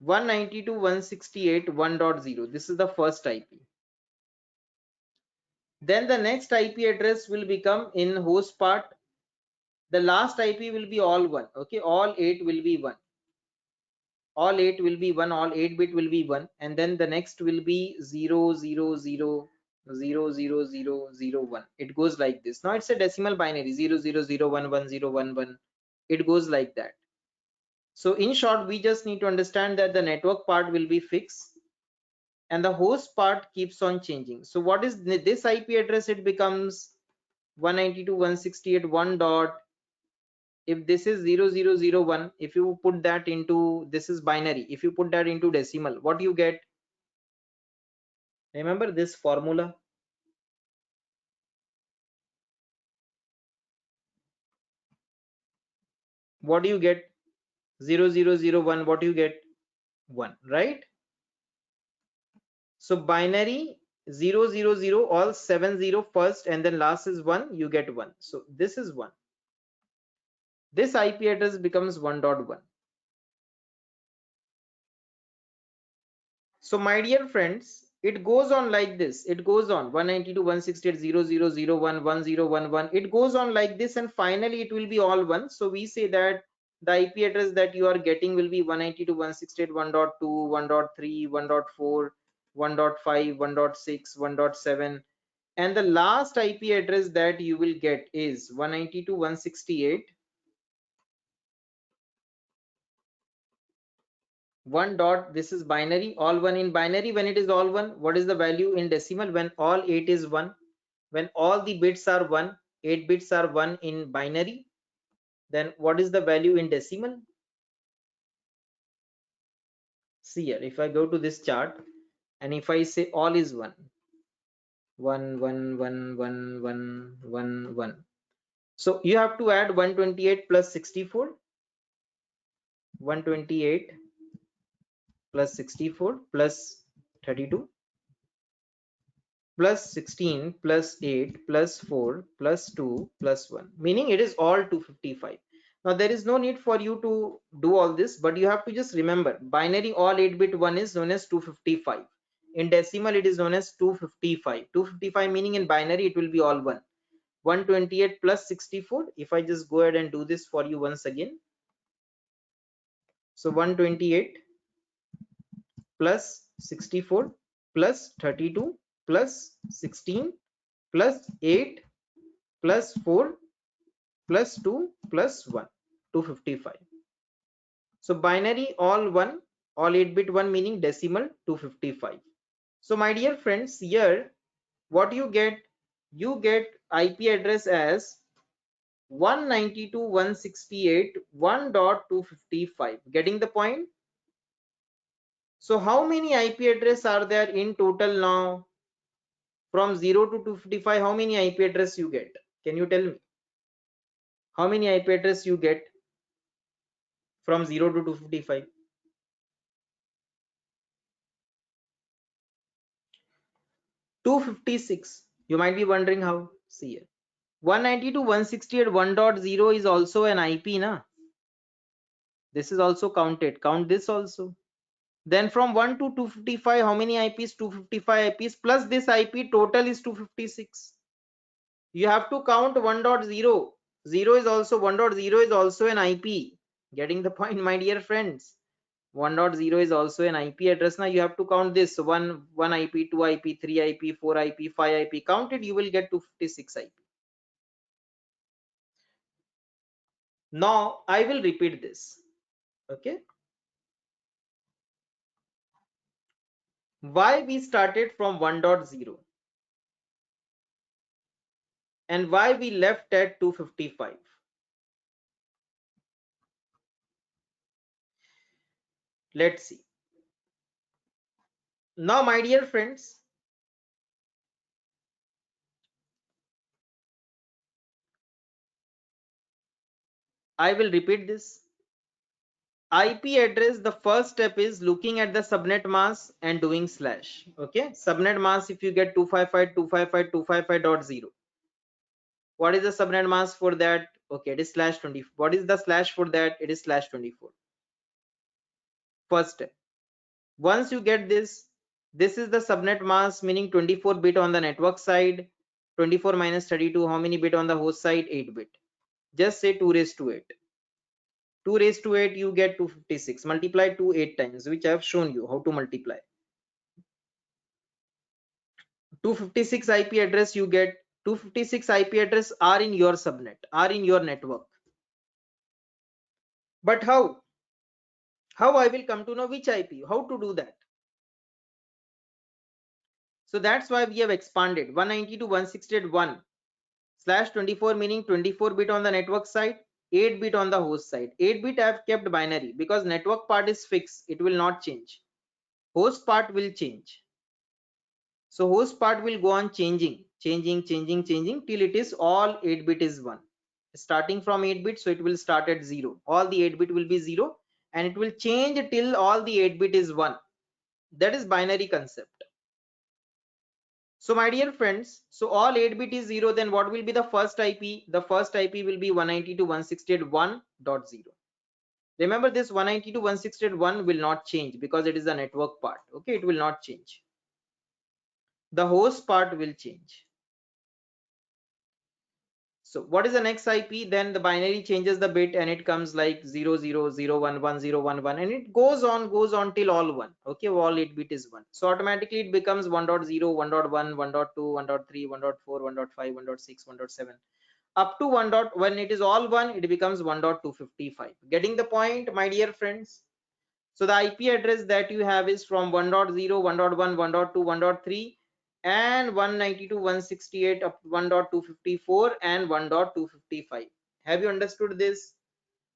192.168.1.0. This is the first IP. Then the next IP address will become in host part. The last IP will be all 1. Okay, all 8 will be 1. All 8 will be 1. All 8-bit will be 1. And then the next will be 0 0 0 0 0 0 0 1. It goes like this. Now it's a decimal binary 0 0 0 1 1 0 1 1. It goes like that. So in short, we just need to understand that the network part will be fixed and the host part keeps on changing. So what is this IP address? It becomes 192.168.1 dot. If this is 0001, if you put that into, this is binary, if you put that into decimal, what do you get? Remember this formula? What do you get? 0001, what do you get? 1, right? So binary 000, all 70 first and then last is 1, you get 1. So this is 1. This IP address becomes 1.1. So my dear friends, it goes on like this. It goes on 192.168.0.0.0.1.1.0.1.1. It goes on like this and finally it will be all 1. So we say that the IP address that you are getting will be 192.168.1.2, 1.3, 1.4, 1.5, 1.6, 1.7. And the last IP address that you will get is 192.168. 1 dot, this is binary, all 1 in binary. When it is all 1, what is the value in decimal? When all 8 is 1, when all the bits are 1, 8 bits are 1 in binary, then what is the value in decimal? See here, if I go to this chart and if I say all is 1, 1 1 1 1 1 1 1, so you have to add 128 plus 64, 128 plus 64 plus 32 plus 16 plus 8 plus 4 plus 2 plus 1, meaning it is all 255. Now there is no need for you to do all this, but you have to just remember binary all 8-bit 1 is known as 255. In decimal it is known as 255. 255 meaning in binary it will be all 1. 128 plus 64, if I just go ahead and do this for you once again. So 128 plus 64 plus 32 plus 16 plus 8 plus 4 plus 2 plus 1, 255. So binary all 1, all 8-bit 1 meaning decimal 255. So my dear friends, here what you get IP address as 192.168.1.255. Getting the point? So how many IP address are there in total now? From 0 to 255, how many IP address you get? Can you tell me? How many IP address you get from 0 to 255? 256. You might be wondering how. See here. 192.168.1.0 is also an IP, na? This is also counted. Count this also. Then from 1 to 255, how many IPs? 255 IPs plus this IP total is 256. You have to count 1.0. 0 is also 1.0 is also an IP. Getting the point, my dear friends? 1.0 is also an IP address. Now you have to count this one IP, 2 IP, 3 IP, 4 IP, 5 IP. Count it, you will get 256 IP. Now I will repeat this. Okay. Why we started from 1.0 and why we left at 255. Let's see. Now, my dear friends, I will repeat this. IP address, the first step is looking at the subnet mask and doing slash. Okay, subnet mask, if you get 255.255.255.0, what is the subnet mask for that? Okay, it is slash 20. What is the slash for that? It is slash 24. First step. Once you get this is the subnet mask, meaning 24 bit on the network side, 24 minus 32, how many bit on the host side? 8 bit. Just say 2 raised to 8. 2 raised to 8, you get 256. Multiply 2 8 times, which I have shown you how to multiply. 256 IP address you get. 256 IP address are in your subnet, are in your network. But how? How I will come to know which IP? How to do that? So that's why we have expanded 192.168.1 slash 24, meaning 24 bit on the network side, 8 bit on the host side. 8 bit I have kept binary because network part is fixed. It will not change. Host part will change. So host part will go on changing till it is all 8 bit is 1. Starting from 8 bit, so it will start at 0. All the 8 bit will be 0 and it will change till all the 8 bit is 1. That is binary concept. So my dear friends, so all 8 bit is 0, then what will be the first IP? The first IP will be 192.168.1.0. Remember, this 192.168.1 will not change because it is the network part. Okay, it will not change. The host part will change. So what is the next IP? Then the binary changes the bit and it comes like 00011011 and it goes on till all 1. Okay, all 8 bit is 1. So automatically it becomes 1.0, 1.1, 1.2, 1.3, 1.4, 1.5, 1.6, 1.7 up to 1. When it is all 1, it becomes 1.255. Getting the point, my dear friends? So the IP address that you have is from 1.0, 1.1, 1.2, 1.3 and 192.168 up to 1.254 and 1.255. Have you understood this?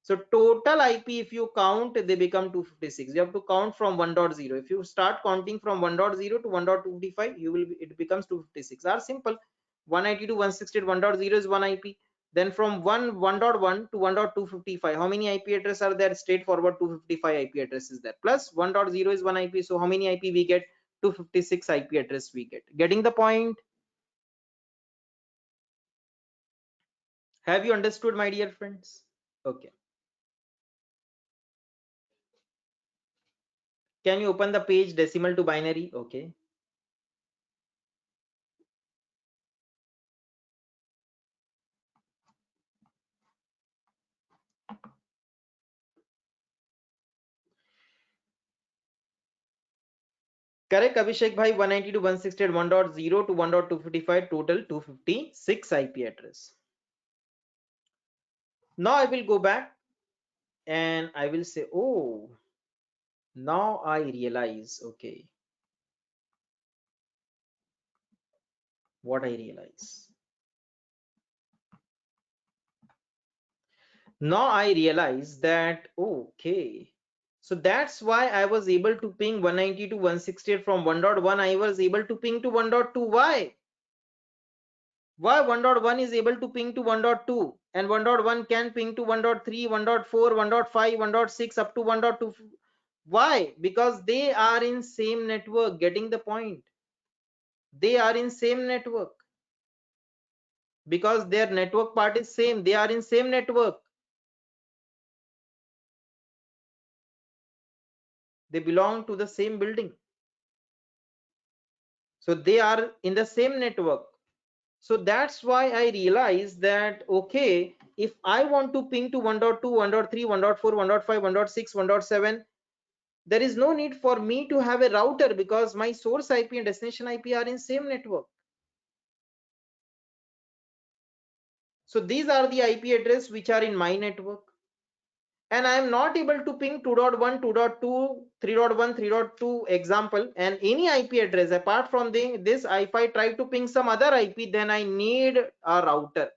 So total IP, if you count, they become 256. You have to count from 1.0. If you start counting from 1.0 to 1.255, it becomes 256. Are simple. 192.168.1.0 is one IP. Then from 1.1 to 1.255, how many IP addresses are there? Straightforward 255 IP addresses there. Plus 1.0 is one IP. So how many IP we get? 256 IP address we get. Getting the point? Have you understood, my dear friends? Okay. Can you open the page decimal to binary? Okay. Correct, Abhishek bhai. 192.168.1.0 to 1.255, total 256 IP address. Now I will go back and I will say, oh, now I realize, okay, what I realize. Now I realize that, okay, so that's why I was able to ping 190 to 168 from 1.1. I was able to ping to 1.2. Why? Why 1.1 is able to ping to 1.2 and 1.1 can ping to 1.3, 1.4, 1.5, 1.6 up to 1.2? Why? Because they are in same network. Getting the point? They are in same network because their network part is same. They are in same network. They belong to the same building. So they are in the same network. So that's why I realized that, okay, if I want to ping to 1.2, 1.3, 1.4, 1.5, 1.6, 1.7, there is no need for me to have a router because my source IP and destination IP are in same network. So these are the IP address which are in my network. And I am not able to ping 2.1, 2.2, 3.1, 3.2 example and any IP address apart from this. If I try to ping some other IP, then I need a router.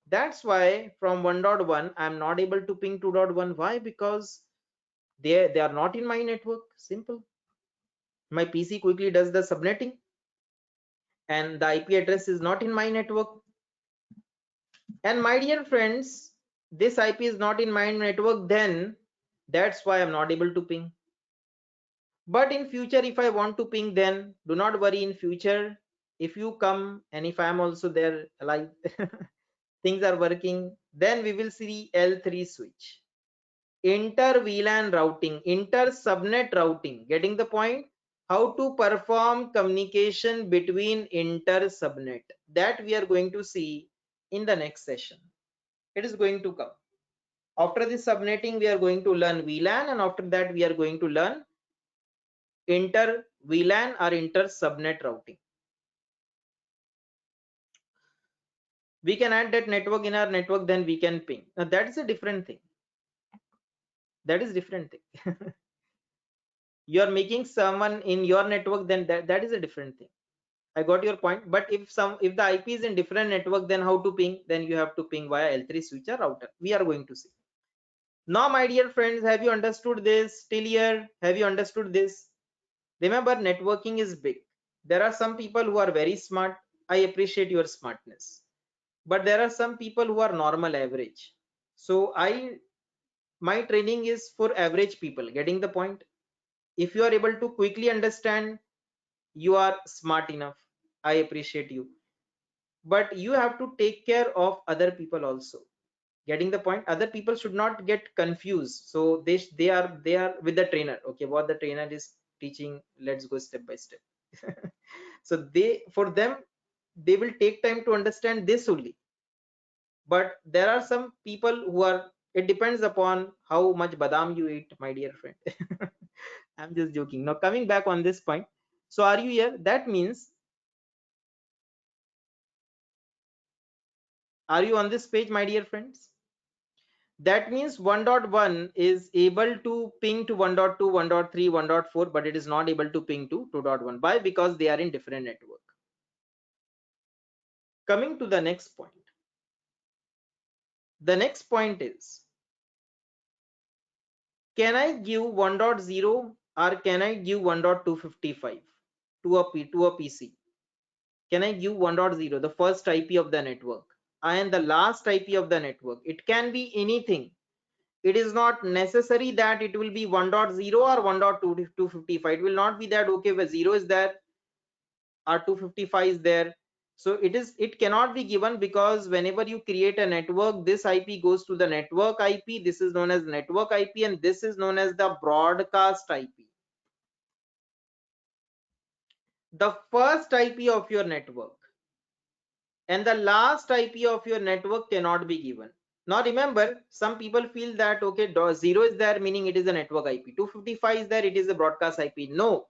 That's why from 1.1 I'm not able to ping 2.1. Why? Because they are not in my network. Simple. My PC quickly does the subnetting and the IP address is not in my network. And my dear friends, this IP is not in my network, then that's why I'm not able to ping. But in future, if I want to ping, then do not worry. In future, if you come and if I'm also there alive, things are working, then we will see L3 switch. Inter VLAN routing, inter subnet routing. Getting the point? How to perform communication between inter subnet. That we are going to see in the next session. It is going to come. After this subnetting, we are going to learn VLAN, and after that, we are going to learn inter VLAN or inter subnet routing. We can add that network in our network, then we can ping. Now that is a different thing. That is different thing. You are making someone in your network, then that is a different thing. I got your point. But if the IP is in different network, then how to ping? Then you have to ping via L3 switcher router. We are going to see. Now, my dear friends, have you understood this till here? Have you understood this? Remember, networking is big. There are some people who are very smart. I appreciate your smartness. But there are some people who are normal average. So my training is for average people. Getting the point? If you are able to quickly understand, you are smart enough. I appreciate you. But you have to take care of other people also. Getting the point? Other people should not get confused. So they are with the trainer. Okay, what the trainer is teaching, let's go step by step. So for them, they will take time to understand this only. But there are some people who are, it depends upon how much badam you eat, my dear friend. I'm just joking. Now coming back on this point, so are you here? That means, are you on this page, my dear friends? That means 1.1 is able to ping to 1.2, 1.3, 1.4, but it is not able to ping to 2.1. Why? Because they are in different network. Coming to the next point. The next point is, can I give 1.0 or can I give 1.255 to a PC? Can I give 1.0, the first IP of the network, and the last IP of the network? It can be anything. It is not necessary that it will be 1.0 or 1.255. It will not be that, okay, where 0 is there or 255 is there. So it cannot be given, because whenever you create a network, this IP goes to the network IP. This is known as network IP, and this is known as the broadcast IP. The first IP of your network and the last IP of your network cannot be given. Now remember, some people feel that, okay, 0 is there, meaning it is a network IP. 255 is there, it is a broadcast IP. No.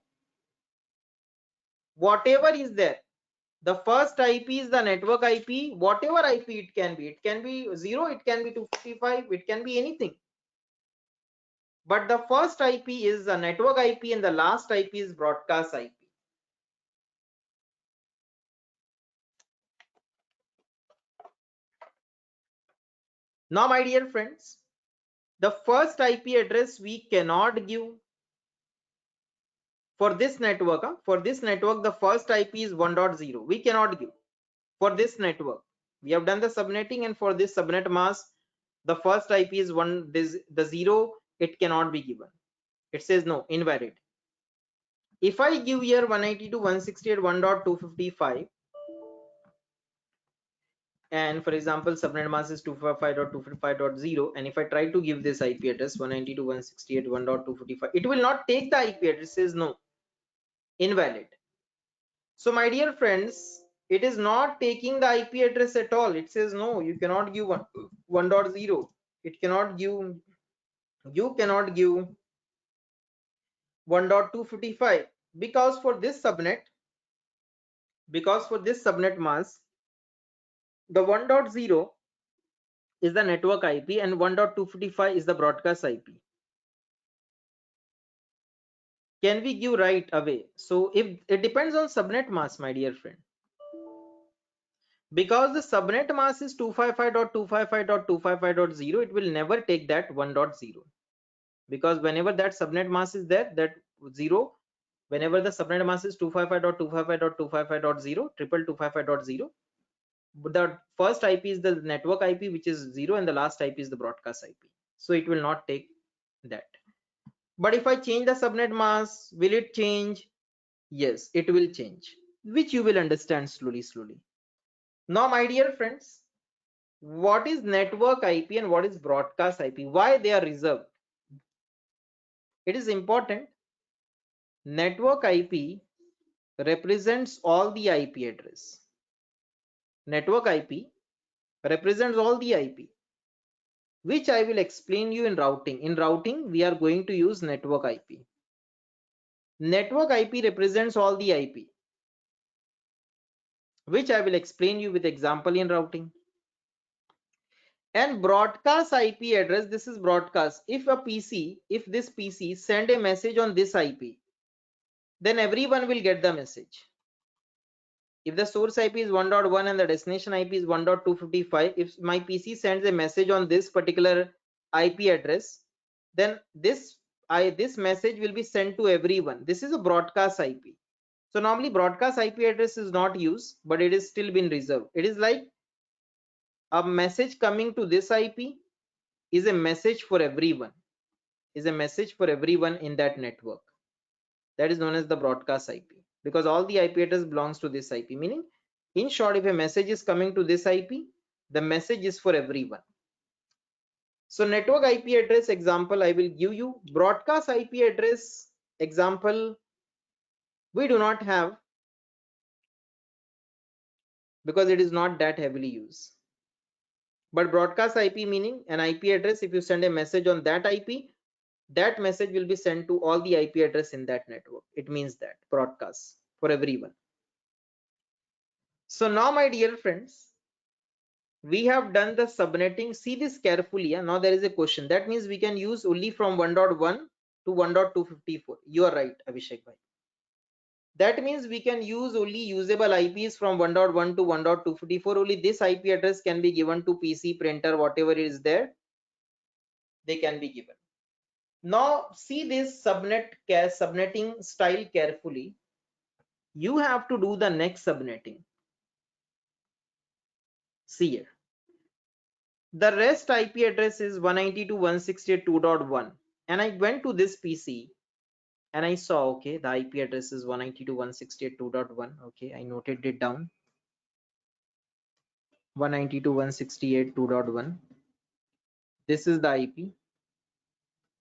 Whatever is there, the first IP is the network IP. Whatever IP it can be. It can be 0, it can be 255, it can be anything. But the first IP is the network IP and the last IP is broadcast IP. Now my dear friends, the first IP address we cannot give for this network. For this network, the first IP is 1.0. We cannot give for this network. We have done the subnetting, and for this subnet mask, the first IP is the 0. It cannot be given. It says no, invalid. If I give here 192.168.1.255, and for example subnet mask is 255.255.0, and if I try to give this IP address 192.168.1.255, it will not take the IP address. It says no, invalid. So my dear friends, it is not taking the IP address at all. It says no, you cannot give 1.0. It cannot give, you cannot give 1.255, because for this subnet mask, the 1.0 is the network IP and 1.255 is the broadcast IP. Can we give right away? So if it depends on subnet mask, my dear friend, because the subnet mask is 255.255.255.0, it will never take that 1.0, because whenever that subnet mask is there, that 0, whenever the subnet mask is 255.255.255.0, 255.0, the first IP is the network IP, which is 0, and the last IP is the broadcast IP. So it will not take that. But if I change the subnet mask, will it change? Yes, it will change, which you will understand slowly. Now my dear friends, what is network IP and what is broadcast IP? Why they are reserved? It is important. Network IP represents all the IP address. Network IP represents all the IP, which I will explain you in routing. In routing, we are going to use network IP. Network IP represents all the IP, which I will explain you with example in routing. And broadcast IP address, this is broadcast. If this PC send a message on this IP, then everyone will get the message. If the source IP is 1.1 and the destination IP is 1.255, if my PC sends a message on this particular IP address, then this message will be sent to everyone. This is a broadcast IP. So normally broadcast IP address is not used, but it is still been reserved. It is like a message coming to this IP is a message for everyone, in that network. That is known as the broadcast IP, because all the IP address belongs to this IP. Meaning, in short, if a message is coming to this IP, the message is for everyone. So network IP address example I will give you. Broadcast IP address example we do not have, because it is not that heavily used. But broadcast IP meaning an IP address, if you send a message on that IP, that message will be sent to all the IP address in that network. It means that broadcast for everyone. So now my dear friends, we have done the subnetting. See this carefully. Now there is a question. That means we can use only from 1.1 to 1.254. You are right, Abhishek bhai. That means we can use only usable IPs from 1.1 to 1.254. Only this IP address can be given to PC, printer, whatever is there, they can be given. Now see this subnetting style carefully. You have to do the next subnetting. See here. The rest IP address is 192.168.2.1, and I went to this PC and I saw, okay, the IP address is 192.168.2.1. okay, I noted it down. 192.168.2.1. this is the IP.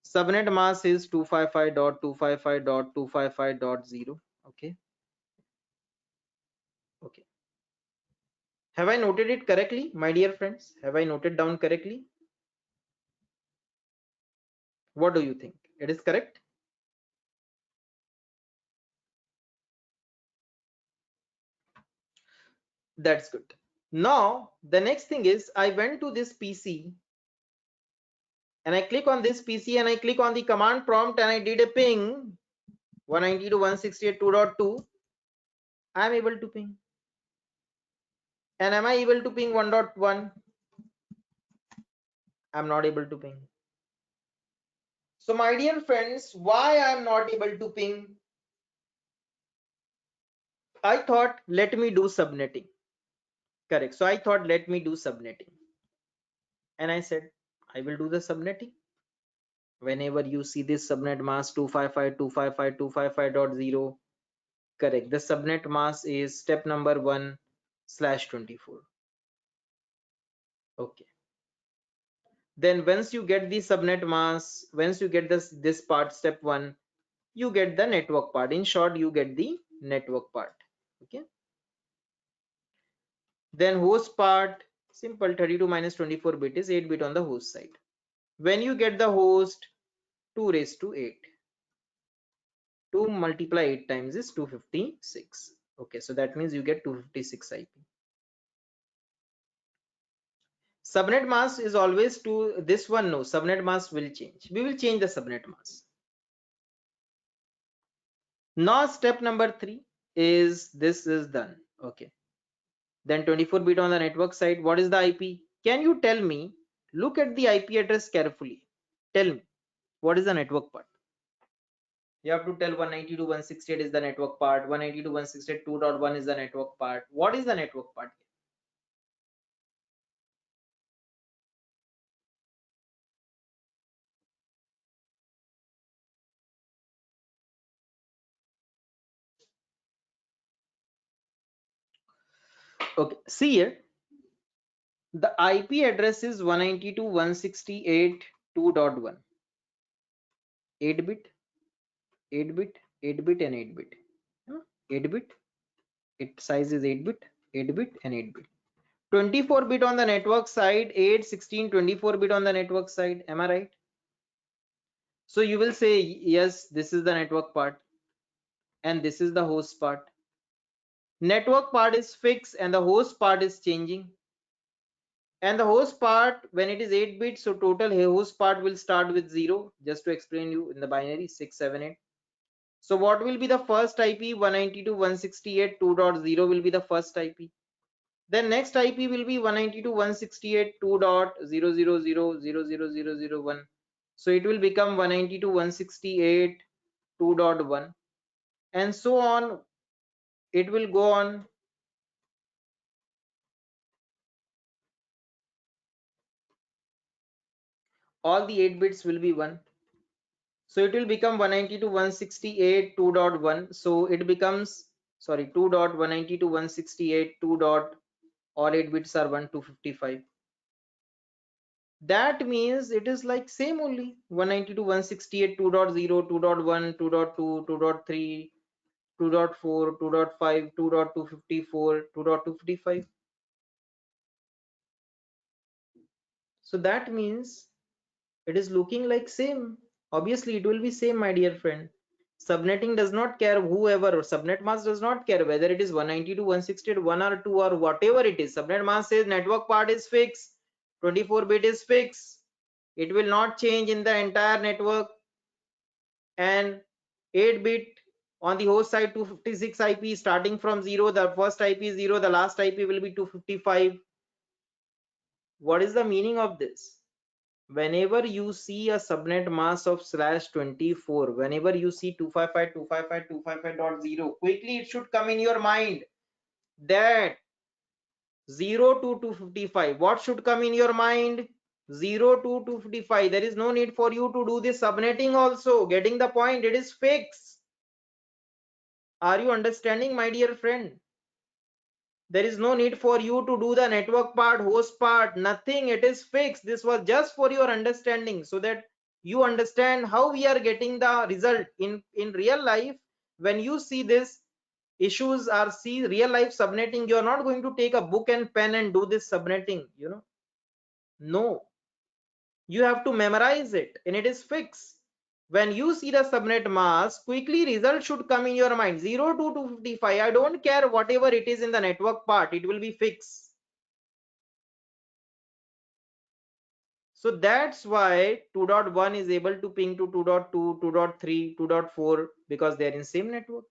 Subnet mask is 255.255.255.0. okay. Have I noted it correctly, my dear friends? Have I noted down correctly? What do you think? It is correct? That's good. Now the next thing is, I went to this PC and I click on this PC and I click on the command prompt and I did a ping 192.168.2.2. I am able to ping. And am I able to ping 1.1? I'm not able to ping. So my dear friends, why I'm not able to ping? I thought let me do subnetting. Correct. So I thought let me do subnetting. And I said I will do the subnetting. Whenever you see this subnet mask 255.255.255.0, correct. The subnet mask is step number 1/24. Okay. Then once you get the subnet mask, once you get this part, step 1, you get the network part. In short, you get the network part. Okay. Then host part, simple, 32 minus 24 bit is 8 bit on the host side. When you get the host, 2 raised to 8. 2 multiply 8 times is 256. Okay, so that means you get 256 IP. Subnet mask is always to this one. No, subnet mask will change. We will change the subnet mask. Now step number 3 is this is done. Okay. Then 24 bit on the network side. What is the IP? Can you tell me? Look at the IP address carefully. Tell me what is the network part. You have to tell 192.168 is the network part. 192.168.2.1 is the network part. What is the network part? Okay, see here. The IP address is 192.168.2.1. 8 bit, 8 bit, 8 bit, and 8 bit. 8 bit, its size is 8 bit, 8 bit, and 8 bit. 24 bit on the network side, 8, 16, 24 bit on the network side. Am I right? So you will say, yes, this is the network part, and this is the host part. Network part is fixed, and the host part is changing. And the host part, when it is 8 bit, so total host part will start with 0. Just to explain you in the binary 678. So what will be the first IP? 192.168.2.0 will be the first IP. Then next IP will be 192.168.2.000000001. So it will become 192.168.2.1, and so on. It will go on. All the 8 bits will be 1. So it will become 192.168.2.1. So it becomes, sorry, 2.192.168.2. All 8 bits are 1 to 55. That means it is like same only 192.168, 2.0, 2.1, 2.2, 2.3, 2.4, 2.5, 2.254, 2.255. So that means it is looking like same. Obviously it will be same, my dear friend. Subnetting does not care, whoever, subnet mask does not care whether it is 192.168, 1 or 2 or whatever it is. Subnet mask says network part is fixed, 24 bit is fixed. It will not change in the entire network, and 8 bit on the host side 256 IP starting from 0. The first IP is 0, the last IP will be 255. What is the meaning of this? Whenever you see a subnet mask of /24, whenever you see 255.255.255.0, quickly it should come in your mind that 0 to 255. What should come in your mind? 0 to 255. There is no need for you to do this subnetting also. Getting the point? It is fixed. Are you understanding, my dear friend? There is no need for you to do the network part, host part, nothing. It is fixed. This was just for your understanding, so that you understand how we are getting the result in real life. When you see this issues or see real life subnetting, you are not going to take a book and pen and do this subnetting, no, you have to memorize it, and it is fixed. When you see the subnet mask, quickly result should come in your mind. 0 to 255. I don't care whatever it is in the network part, it will be fixed. So that's why 2.1 is able to ping to 2.2, 2.3, 2.4, because they are in same network.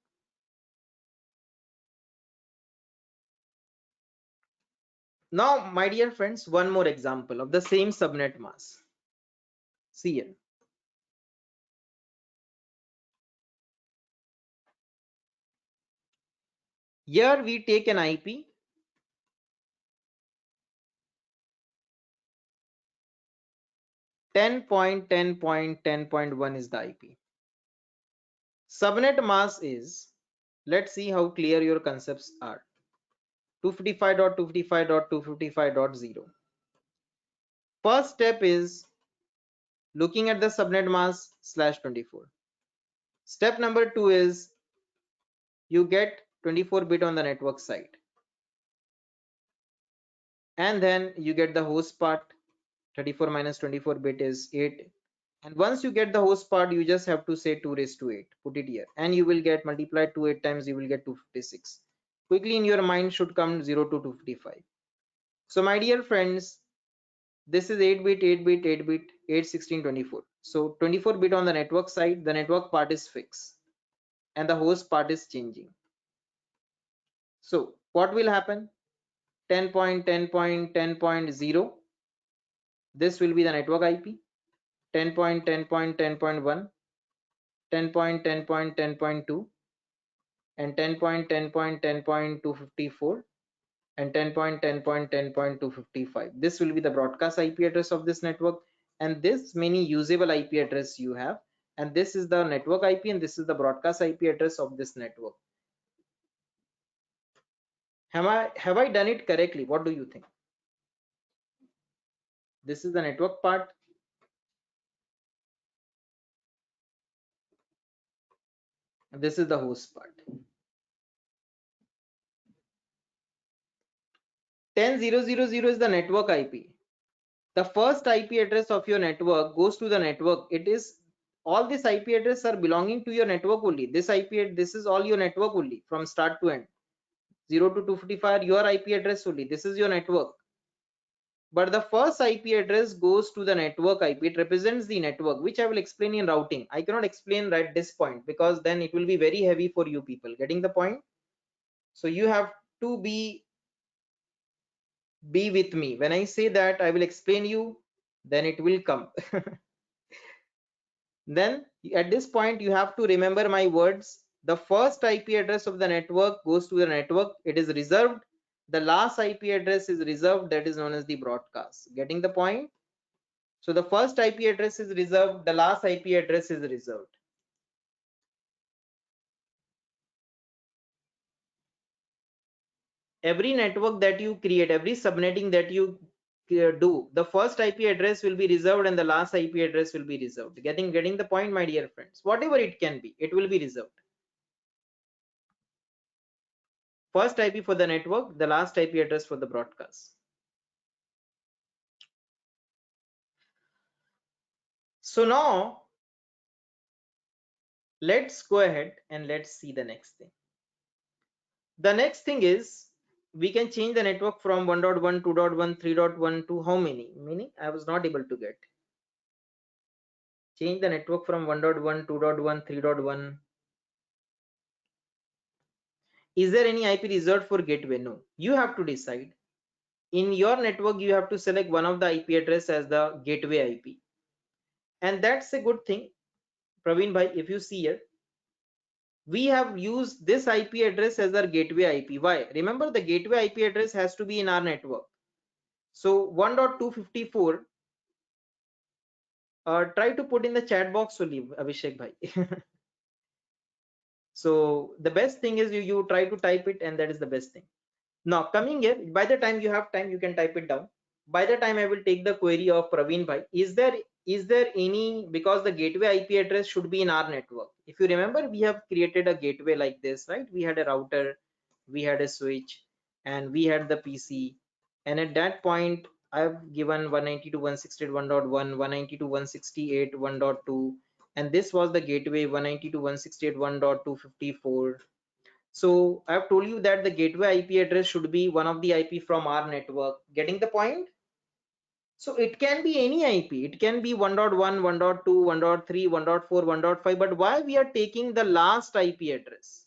Now, my dear friends, one more example of the same subnet mask. See here. Here we take an IP 10.10.10.1 is the IP. Subnet mask is, let's see how clear your concepts are. 255.255.255.0. First step is looking at the subnet mask /24. Step number 2 is you get 24-bit on the network side. And then you get the host part. 34 minus 24-bit is 8. And once you get the host part, you just have to say 2 raised to 8. Put it here. And you will get multiplied to 8 times, you will get 256. Quickly in your mind should come 0 to 255. So my dear friends, this is 8-bit, 8-bit, 8-bit, 8, 16, 24. So 24-bit on the network side, the network part is fixed. And the host part is changing. So what will happen? 10.10.10.0. This will be the network IP. 10.10.10.1, 10.10.10.2, and 10.10.10.254, and 10.10.10.255. This will be the broadcast IP address of this network, and this many usable IP address you have, and this is the network IP, and this is the broadcast IP address of this network. Have I done it correctly? What do you think? This is the network part. And this is the host part. 10.0.0.0 is the network IP. The first IP address of your network goes to the network. It is all this IP address are belonging to your network only. This this is all your network only from start to end. 0 to 255 your IP address only. This is your network. But the first IP address goes to the network IP. It represents the network, which I will explain in routing. I cannot explain at this point because then it will be very heavy for you people. Getting the point? So you have to be with me. When I say that I will explain you, then it will come. Then at this point you have to remember my words. The first IP address of the network goes to the network. It is reserved. The last IP address is reserved. That is known as the broadcast. Getting the point? So the first IP address is reserved. The last IP address is reserved. Every network that you create, every subnetting that you do, the first IP address will be reserved and the last IP address will be reserved. Getting the point, my dear friends? Whatever it can be, it will be reserved. First IP for the network, the last IP address for the broadcast. So now let's go ahead and let's see the next thing. The next thing is we can change the network from 1.1, 2.1, 3.1 to how many? I was not able to get. Change the network from 1.1, 2.1, 3.1. Is there any IP reserved for gateway? No. You have to decide. In your network, you have to select one of the IP address as the gateway IP. And that's a good thing. Praveen bhai, if you see here, we have used this IP address as our gateway IP. Why? Remember, the gateway IP address has to be in our network. So 1.254, try to put in the chat box only, Abhishek bhai. So the best thing is you try to type it, and that is the best thing. Now coming here, by the time you have time, you can type it down. By the time I will take the query of Praveen bhai, is there any, because the gateway IP address should be in our network. If you remember, we have created a gateway like this, right? We had a router, we had a switch, and we had the PC. And at that point, I have given 192.168.1.1, 192.168.1.2, and this was the gateway 192.168.1.254. So I've told you that the gateway IP address should be one of the IP from our network. Getting the point? So it can be any IP. It can be 1.1, 1.2, 1.3, 1.4, 1.5. But why we are taking the last IP address?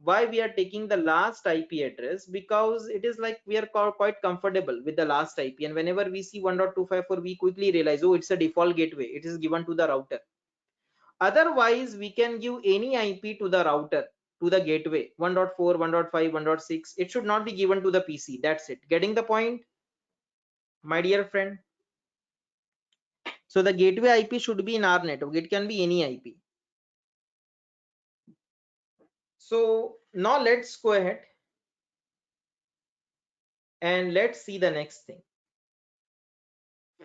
why we are taking the last IP address, because it is like we are quite comfortable with the last IP, and whenever we see 1.254 we quickly realize, oh, it's a default gateway, it is given to the router. Otherwise we can give any IP to the router, to the gateway, 1.4, 1.5, 1.6. It should not be given to the PC. That's it. Getting the point, my dear friend? So the gateway IP should be in our network. It can be any IP. So now let's go ahead and let's see the next thing.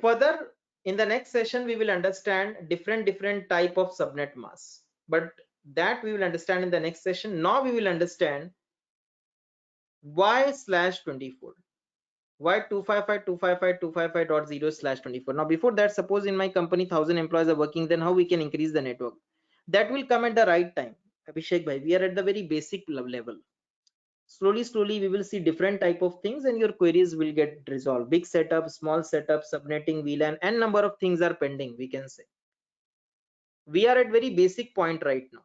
Further, in the next session, we will understand different type of subnet mask, but that we will understand in the next session. Now we will understand why/24. Why 255.255.255.0/24. Now before that, suppose in my company 1000 employees are working, then how we can increase the network? That will come at the right time. Abhishek bhai, we are at the very basic level. Slowly we will see different type of things and your queries will get resolved. Big setup, small setup, subnetting, VLAN, and number of things are pending, we can say. We are at very basic point right now.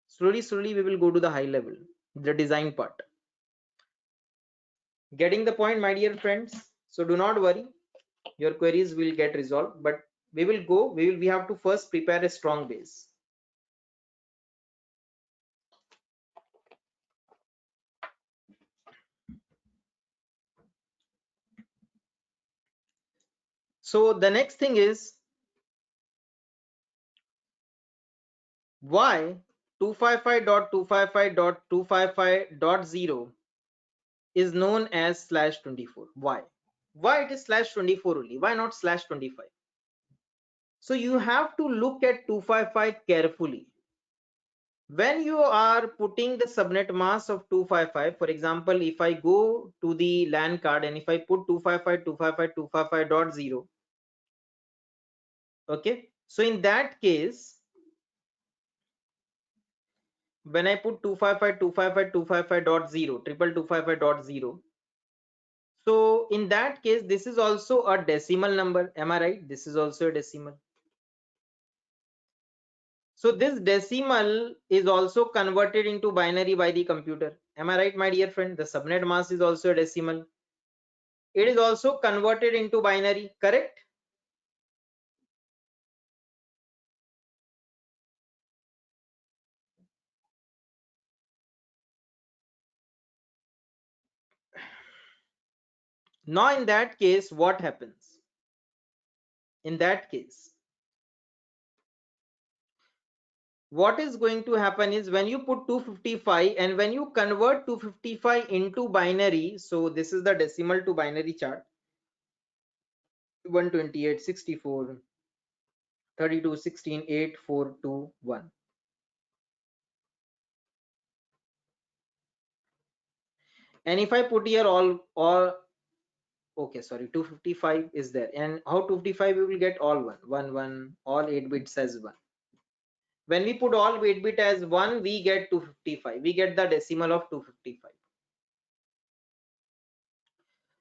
Slowly we will go to the high level, the design part. Getting the point, my dear friends? So do not worry, your queries will get resolved, but we have to first prepare a strong base. So the next thing is why 255.255.255.0 is known as /24. Why it is /24 only? Why not /25? So you have to look at 255 carefully. When you are putting the subnet mask of 255, for example, if I go to the LAN card and if I put 255.255.255.0, okay, so in that case, when I put 255.255.255.0, 255.255.0, so in that case, this is also a decimal number. Am I right? This is also a decimal. So this decimal is also converted into binary by the computer. Am I right, my dear friend? The subnet mask is also a decimal. It is also converted into binary, correct? Now in that case, what happens? In that case, what is going to happen is when you put 255 and when you convert 255 into binary, so this is the decimal to binary chart, 128, 64, 32, 16, 8, 4, 2, 1. And if I put here all, okay, sorry, 255 is there, and how 255 we will get all 1, all 8 bits as 1. When we put all 8 bit as 1, we get 255, we get the decimal of 255.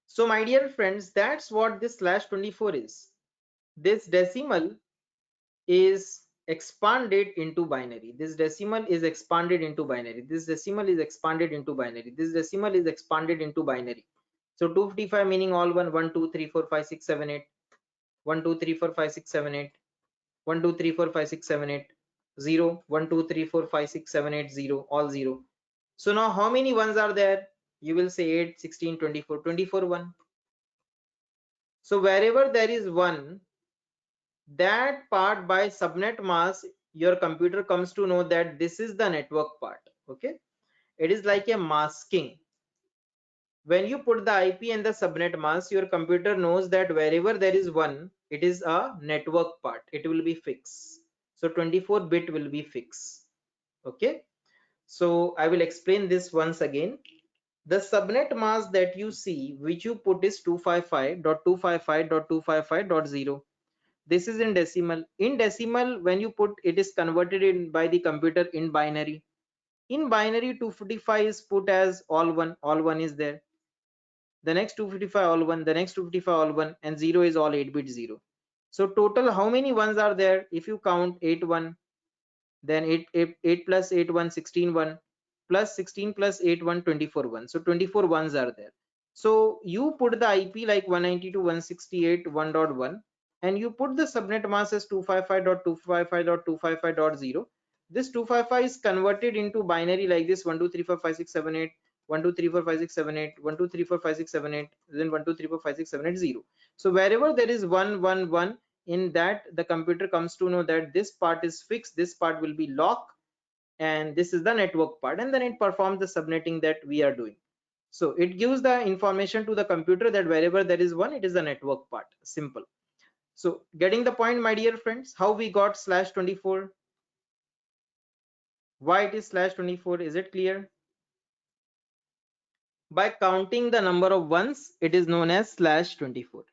So my dear friends, that's what this /24 is. This decimal is expanded into binary. This decimal is expanded into binary. This decimal is expanded into binary. This decimal is expanded into binary. So 255 meaning all 1, 2, 3, 4, 5, 6, 7, 8. 1, 2, 3, 4, 5, 6, 7, 8. 1, 2, 3, 4, 5, 6, 7, 8. 0, 1, 2, 3, 4, 5, 6, 7, 8, 0, all 0. So now how many ones are there? You will say 8, 16, 24, 24 1. So wherever there is 1, that part by subnet mask, your computer comes to know that this is the network part. Okay, it is like a masking. When you put the IP and the subnet mask, your computer knows that wherever there is 1, it is a network part, it will be fixed. So 24-bit will be fixed. Okay, so I will explain this once again. The subnet mask that you see, which you put is 255.255.255.0. This is in decimal. In decimal, when you put, it is converted in by the computer in binary. In binary, 255 is put as all 1. All 1 is there. The next 255 all 1. The next 255 all 1, and 0 is all 8-bit 0. So total, how many ones are there? If you count 8 1, then 8 plus 8 1 16 1 plus 16 plus 8 1 24 1, so 24 ones are there. So you put the IP like 192.168.1.1 and you put the subnet mask as 255.255.255.0. This 255 is converted into binary like this: 1234567 1234567 1234567 then 1234567 So wherever there is 111, in that the computer comes to know that this part is fixed, this part will be locked, and this is the network part, and then it performs the subnetting that we are doing. So it gives the information to the computer that wherever there is one, it is the network part. Simple. So getting the point, my dear friends, how we got /24, why it is /24, is it clear? By counting the number of ones, it is known as /24.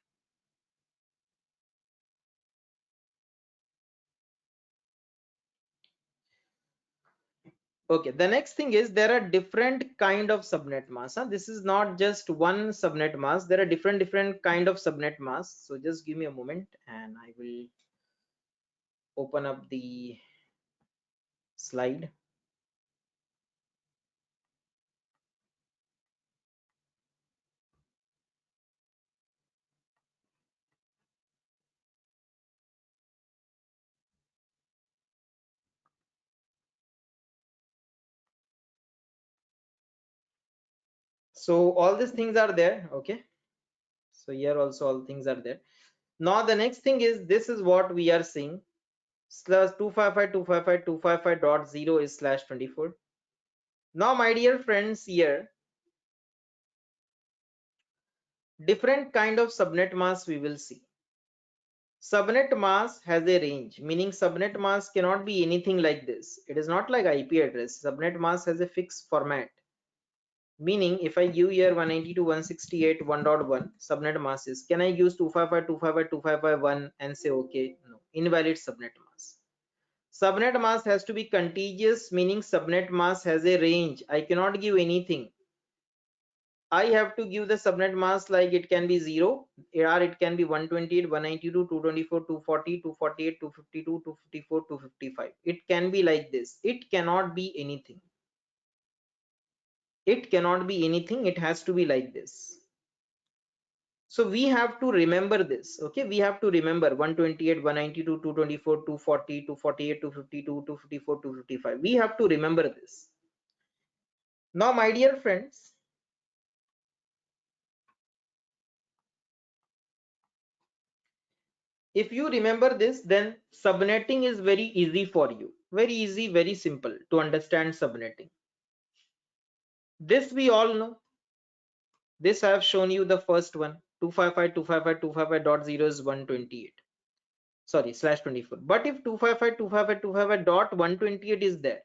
Okay, the next thing is there are different kind of subnet masks. This is not just one subnet mask. There are different kind of subnet masks. So just give me a moment and I will open up the slide. So all these things are there. Okay. So here also all things are there. Now the next thing is, this is what we are seeing. /255.255.255.0 is /24. Now my dear friends, here different kind of subnet masks we will see. Subnet mask has a range, meaning subnet mask cannot be anything like this. It is not like IP address. Subnet mask has a fixed format. Meaning if I give here 192.168.1.1 subnet mask is, can I use 255.255.255.1 and say okay? No, invalid subnet mask. Subnet mask has to be contiguous, meaning subnet mask has a range. I cannot give anything. I have to give the subnet mask like it can be 0, or it can be 128, 192, 224, 240, 248, 252, 254, 255. It can be like this. It cannot be anything. It cannot be anything. It has to be like this. So we have to remember this. Okay, we have to remember 128, 192, 224, 240, 248, 252, 254, 255. We have to remember this. Now, my dear friends, if you remember this, then subnetting is very easy for you. Very easy, very simple to understand subnetting. This we all know. This I have shown you the first one. 255.255.255.0 is 128. Sorry, /24. But if 255.255.255.128 is there,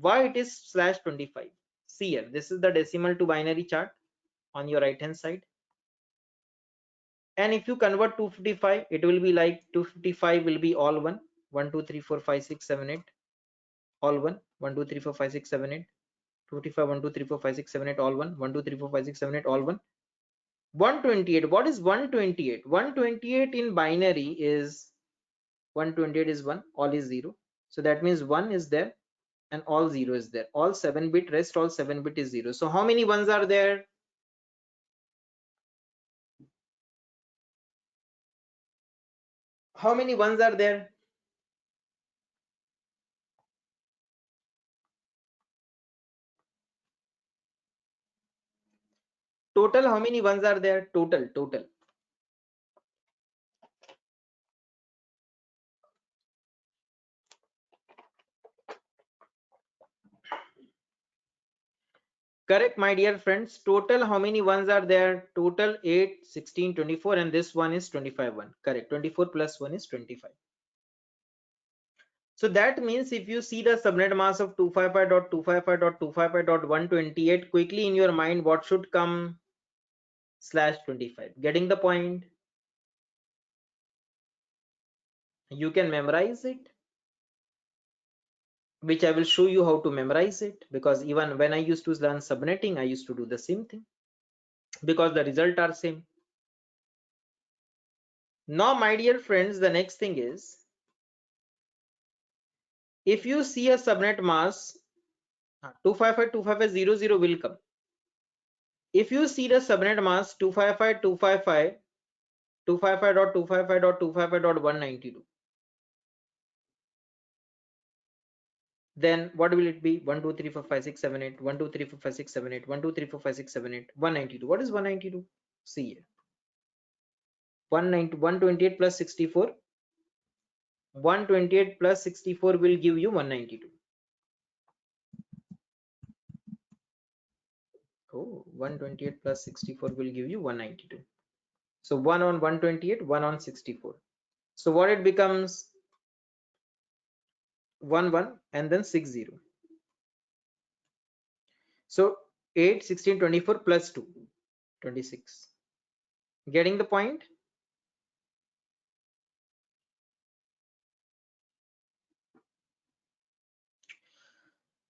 why it is /25? See here, this is the decimal to binary chart on your right hand side. And if you convert 255, it will be like 255 will be all one. 1 2 3 4 5 6 7 8 all one. 1 2 3 4 5 6 7 8 255 1 2 3 4 5 6 7 8 all one. 1 2 3 4 5 6 7 8 all one. 128, what is 128? 128 in binary is 128 is 1, all is 0. So that means 1 is there and all 0 is there. All 7-bit, rest all 7-bit is 0. So how many ones are there? How many ones are there? Total, how many ones are there? Total. Correct, my dear friends. Total, how many ones are there? Total 8, 16, 24, and this one is 25 one. Correct. 24 plus 1 is 25. So that means if you see the subnet mask of 255.255.255.128, quickly in your mind, what should come? /25. Getting the point? You can memorize it, which I will show you how to memorize it, because even when I used to learn subnetting, I used to do the same thing because the results are same. Now, my dear friends, the next thing is, If you see a subnet mask 255.255.0.0 will come. If you see the subnet mask 255.255.255.255.192, then what will it be? 1 2 3 4 5 6 7 8 1 2 3 4 5 6 7 8 1 2 3 4 5 6 7 8 192. What is 192? See here, 128 plus 64, 128 plus 64 will give you 192. Oh, 128 plus 64 will give you 192. So 1 on 128, 1 on 64. So what it becomes? 1 1 and then 6 0. So 8 16 24 plus 2 26. Getting the point?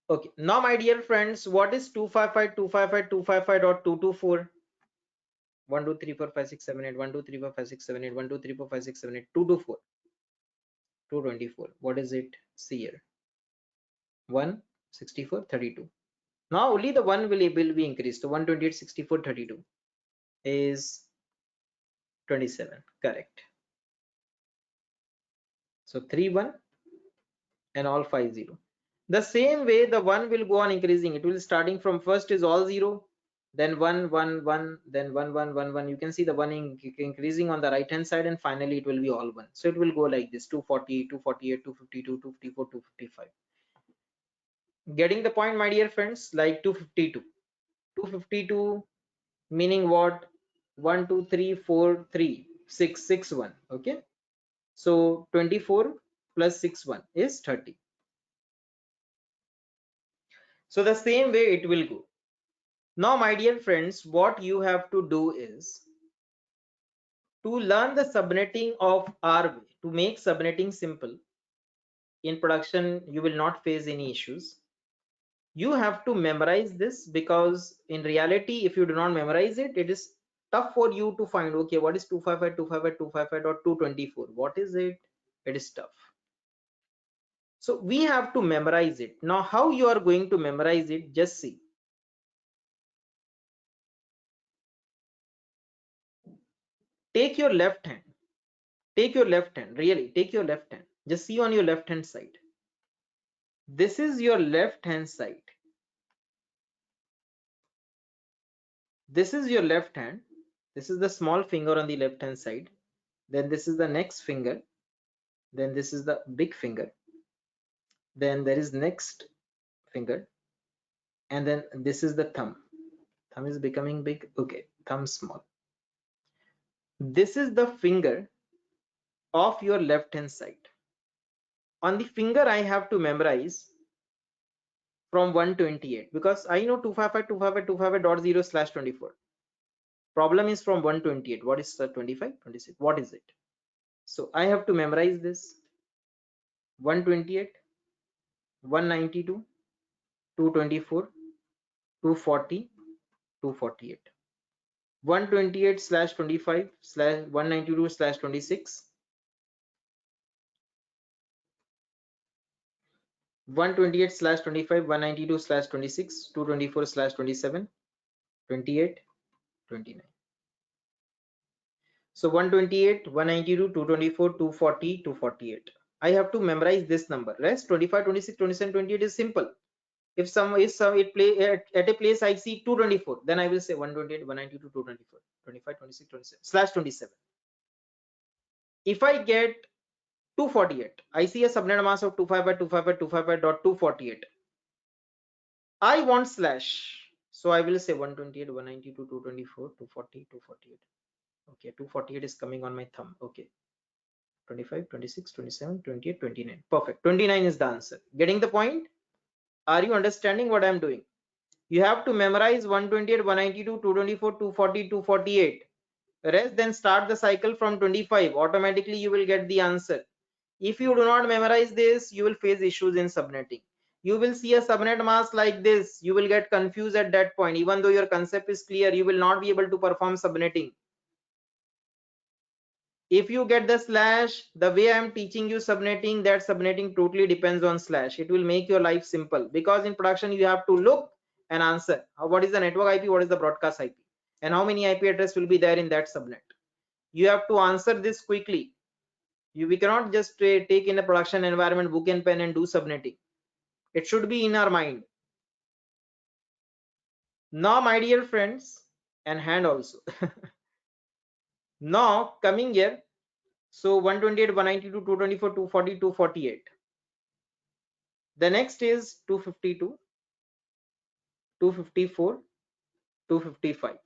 Okay, now my dear friends, what is 255.255.255.224? 1 2 3 4 5 6 7 8 1 2 3 4 5 6 7 8 1 2 3 4 5 6 7 8 224 224. What is it? See here, 1 64 32. Now only the one will be increased. So 128 64 32 is 27. Correct. So 3 1 and all 5 0. The same way the one will go on increasing. It will starting from first is all 0, then 1 1 1, then 1 1 1 1. You can see the one increasing on the right hand side, and finally it will be all 1. So it will go like this: 240 248 252 254 255. Getting the point, my dear friends? Like 252 meaning what? 1 2 3 4 3 6 6 1. Okay, so 24 plus 6 1 is 30. So the same way it will go. Now, my dear friends, what you have to do is to learn the subnetting of our way. To make subnetting simple in production, you will not face any issues. You have to memorize this, because in reality, if you do not memorize it, it is tough for you to find, okay, what is 255.255.255.224? What is it? It is tough. So we have to memorize it. Now, how you are going to memorize it? Just see. Take your left hand. Take your left hand. Really, take your left hand. Just see on your left hand side. This is your left hand side. This is your left hand. This is the small finger on the left hand side. Then this is the next finger. Then this is the big finger. Then there is next finger. And then this is the thumb. Thumb is becoming big. Okay, thumb small. This is the finger of your left hand side. On the finger, I have to memorize from 128, because I know 255.255.255.0/24. Problem is from 128. What is the 25? 26. What is it? So I have to memorize this: 128, 192, 224, 240, 248. 128/25/192/26, 128/25 192/26, 224/27, 28, 29. So 128, 192, 224, 240, 248. I have to memorize this number. Rest 25, 26, 27, 28 is simple. If it play at a place I see 224, then I will say 128, 192, 224, 25, 26, 27/27. If I get 248, I see a subnet mask of 255.255.255.248. I want slash, so I will say 128, 192, 224, 240, 248. Okay, 248 is coming on my thumb. Okay, 25, 26, 27, 28, 29. Perfect. 29 is the answer. Getting the point? Are you understanding what I'm doing? You have to memorize 128, 192, 224, 240, 248. Rest, then start the cycle from 25. Automatically you will get the answer. If you do not memorize this, you will face issues in subnetting. You will see a subnet mask like this. You will get confused at that point. Even though your concept is clear, you will not be able to perform subnetting. If you get the slash, the way I'm teaching you subnetting, that subnetting totally depends on slash. It will make your life simple, because in production you have to look and answer what is the network IP, what is the broadcast IP, and how many IP address will be there in that subnet. You have to answer this quickly. We cannot just take in a production environment book and pen and do subnetting. It should be in our mind. Now my dear friends, and hand also. Now coming here, so 128, 192, 224, 240, 248. The next is 252, 254, 255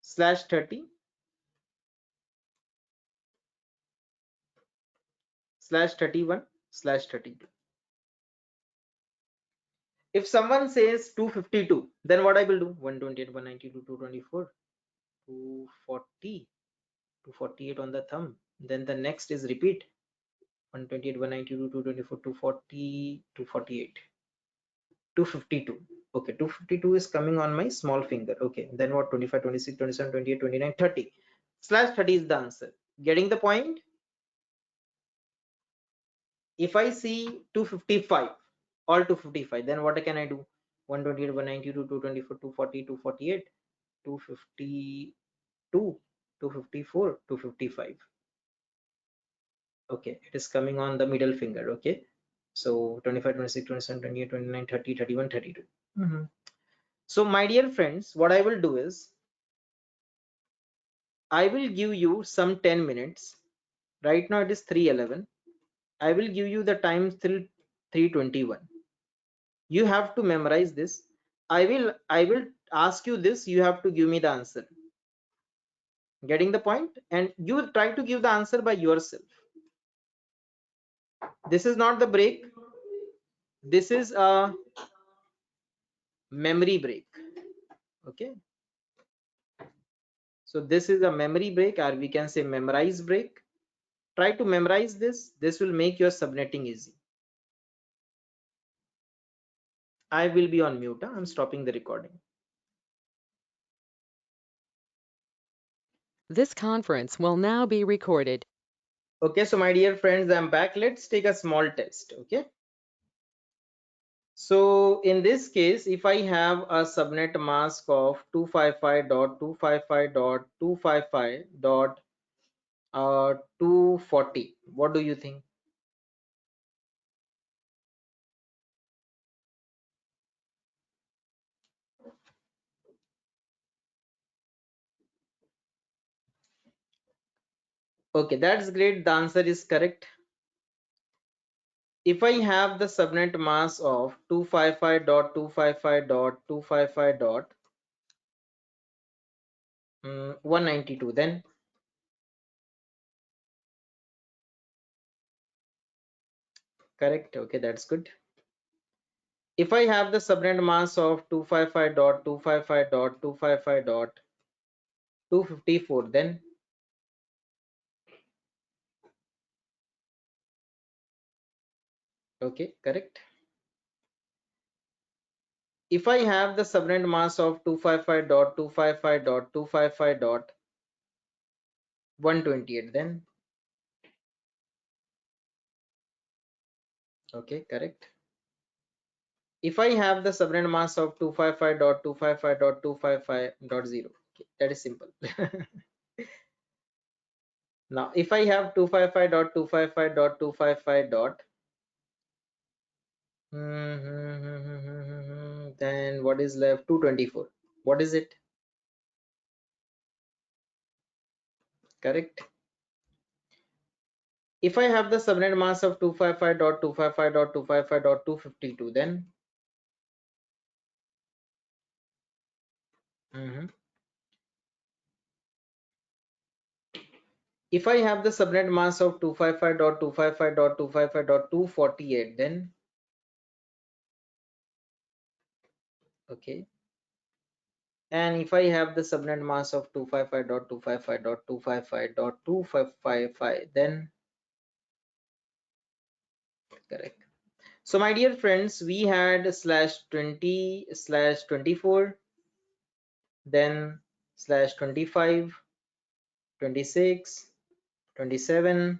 slash 30 slash 31 slash 32. If someone says 252, then what I will do? 128, 192, 224, 240, 248 on the thumb. Then the next is repeat. 128, 192, 224, 240, 248, 252. Okay, 252 is coming on my small finger. Okay, then what? 25, 26, 27, 28, 29, 30. Slash 30 is the answer. Getting the point? If I see 255, all 255, then what can I do? 128, 192, 224, 240, 248, 252, 254, 255. Okay, it is coming on the middle finger. Okay, so 25, 26, 27, 28, 29, 30, 31, 32. So my dear friends, what I will do is I will give you some 10 minutes. Right now it is 3:11. I will give you the time till 3:21. You have to memorize this. I will ask you this, you have to give me the answer. Getting the point? And you will try to give the answer by yourself. This is not the break. This is a memory break. Okay. So this is a memory break, or we can say memorize break. Try to memorize this. This will make your subnetting easy. I will be on mute. I'm stopping the recording. This conference will now be recorded. Okay, so my dear friends, I'm back. Let's take a small test. Okay. So in this case, if I have a subnet mask of 255.255.255.240, what do you think? Okay, that's great. The answer is correct. If I have the subnet mask of 255.255.255.192, then correct. Okay, that's good. If I have the subnet mask of 255.255.255.254, then okay, correct. If I have the subnet mask of 255.255.255.128, then okay, correct. If I have the subnet mask of 255.255.255.0, okay, that is simple. Now if I have 255.255.255. Then what is left? 224. What is it? Correct. If I have the subnet mask of 255.255.255.252, then if I have the subnet mask of 255.255.255.248, then okay. And if I have the subnet mask of 255.255.255.255, then correct. So my dear friends, we had /20 /24, then /25, 26, 27,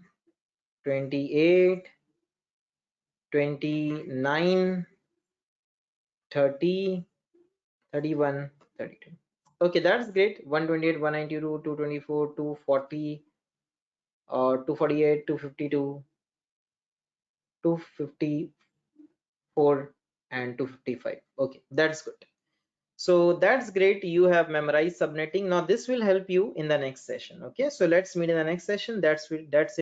28, 29, 30, 31, 32. Okay, that's great. 128, 192, 224, 240, 248, 252, 254, and 255. Okay, that's good. So that's great. You have memorized subnetting. Now this will help you in the next session. Okay, so let's meet in the next session. That's it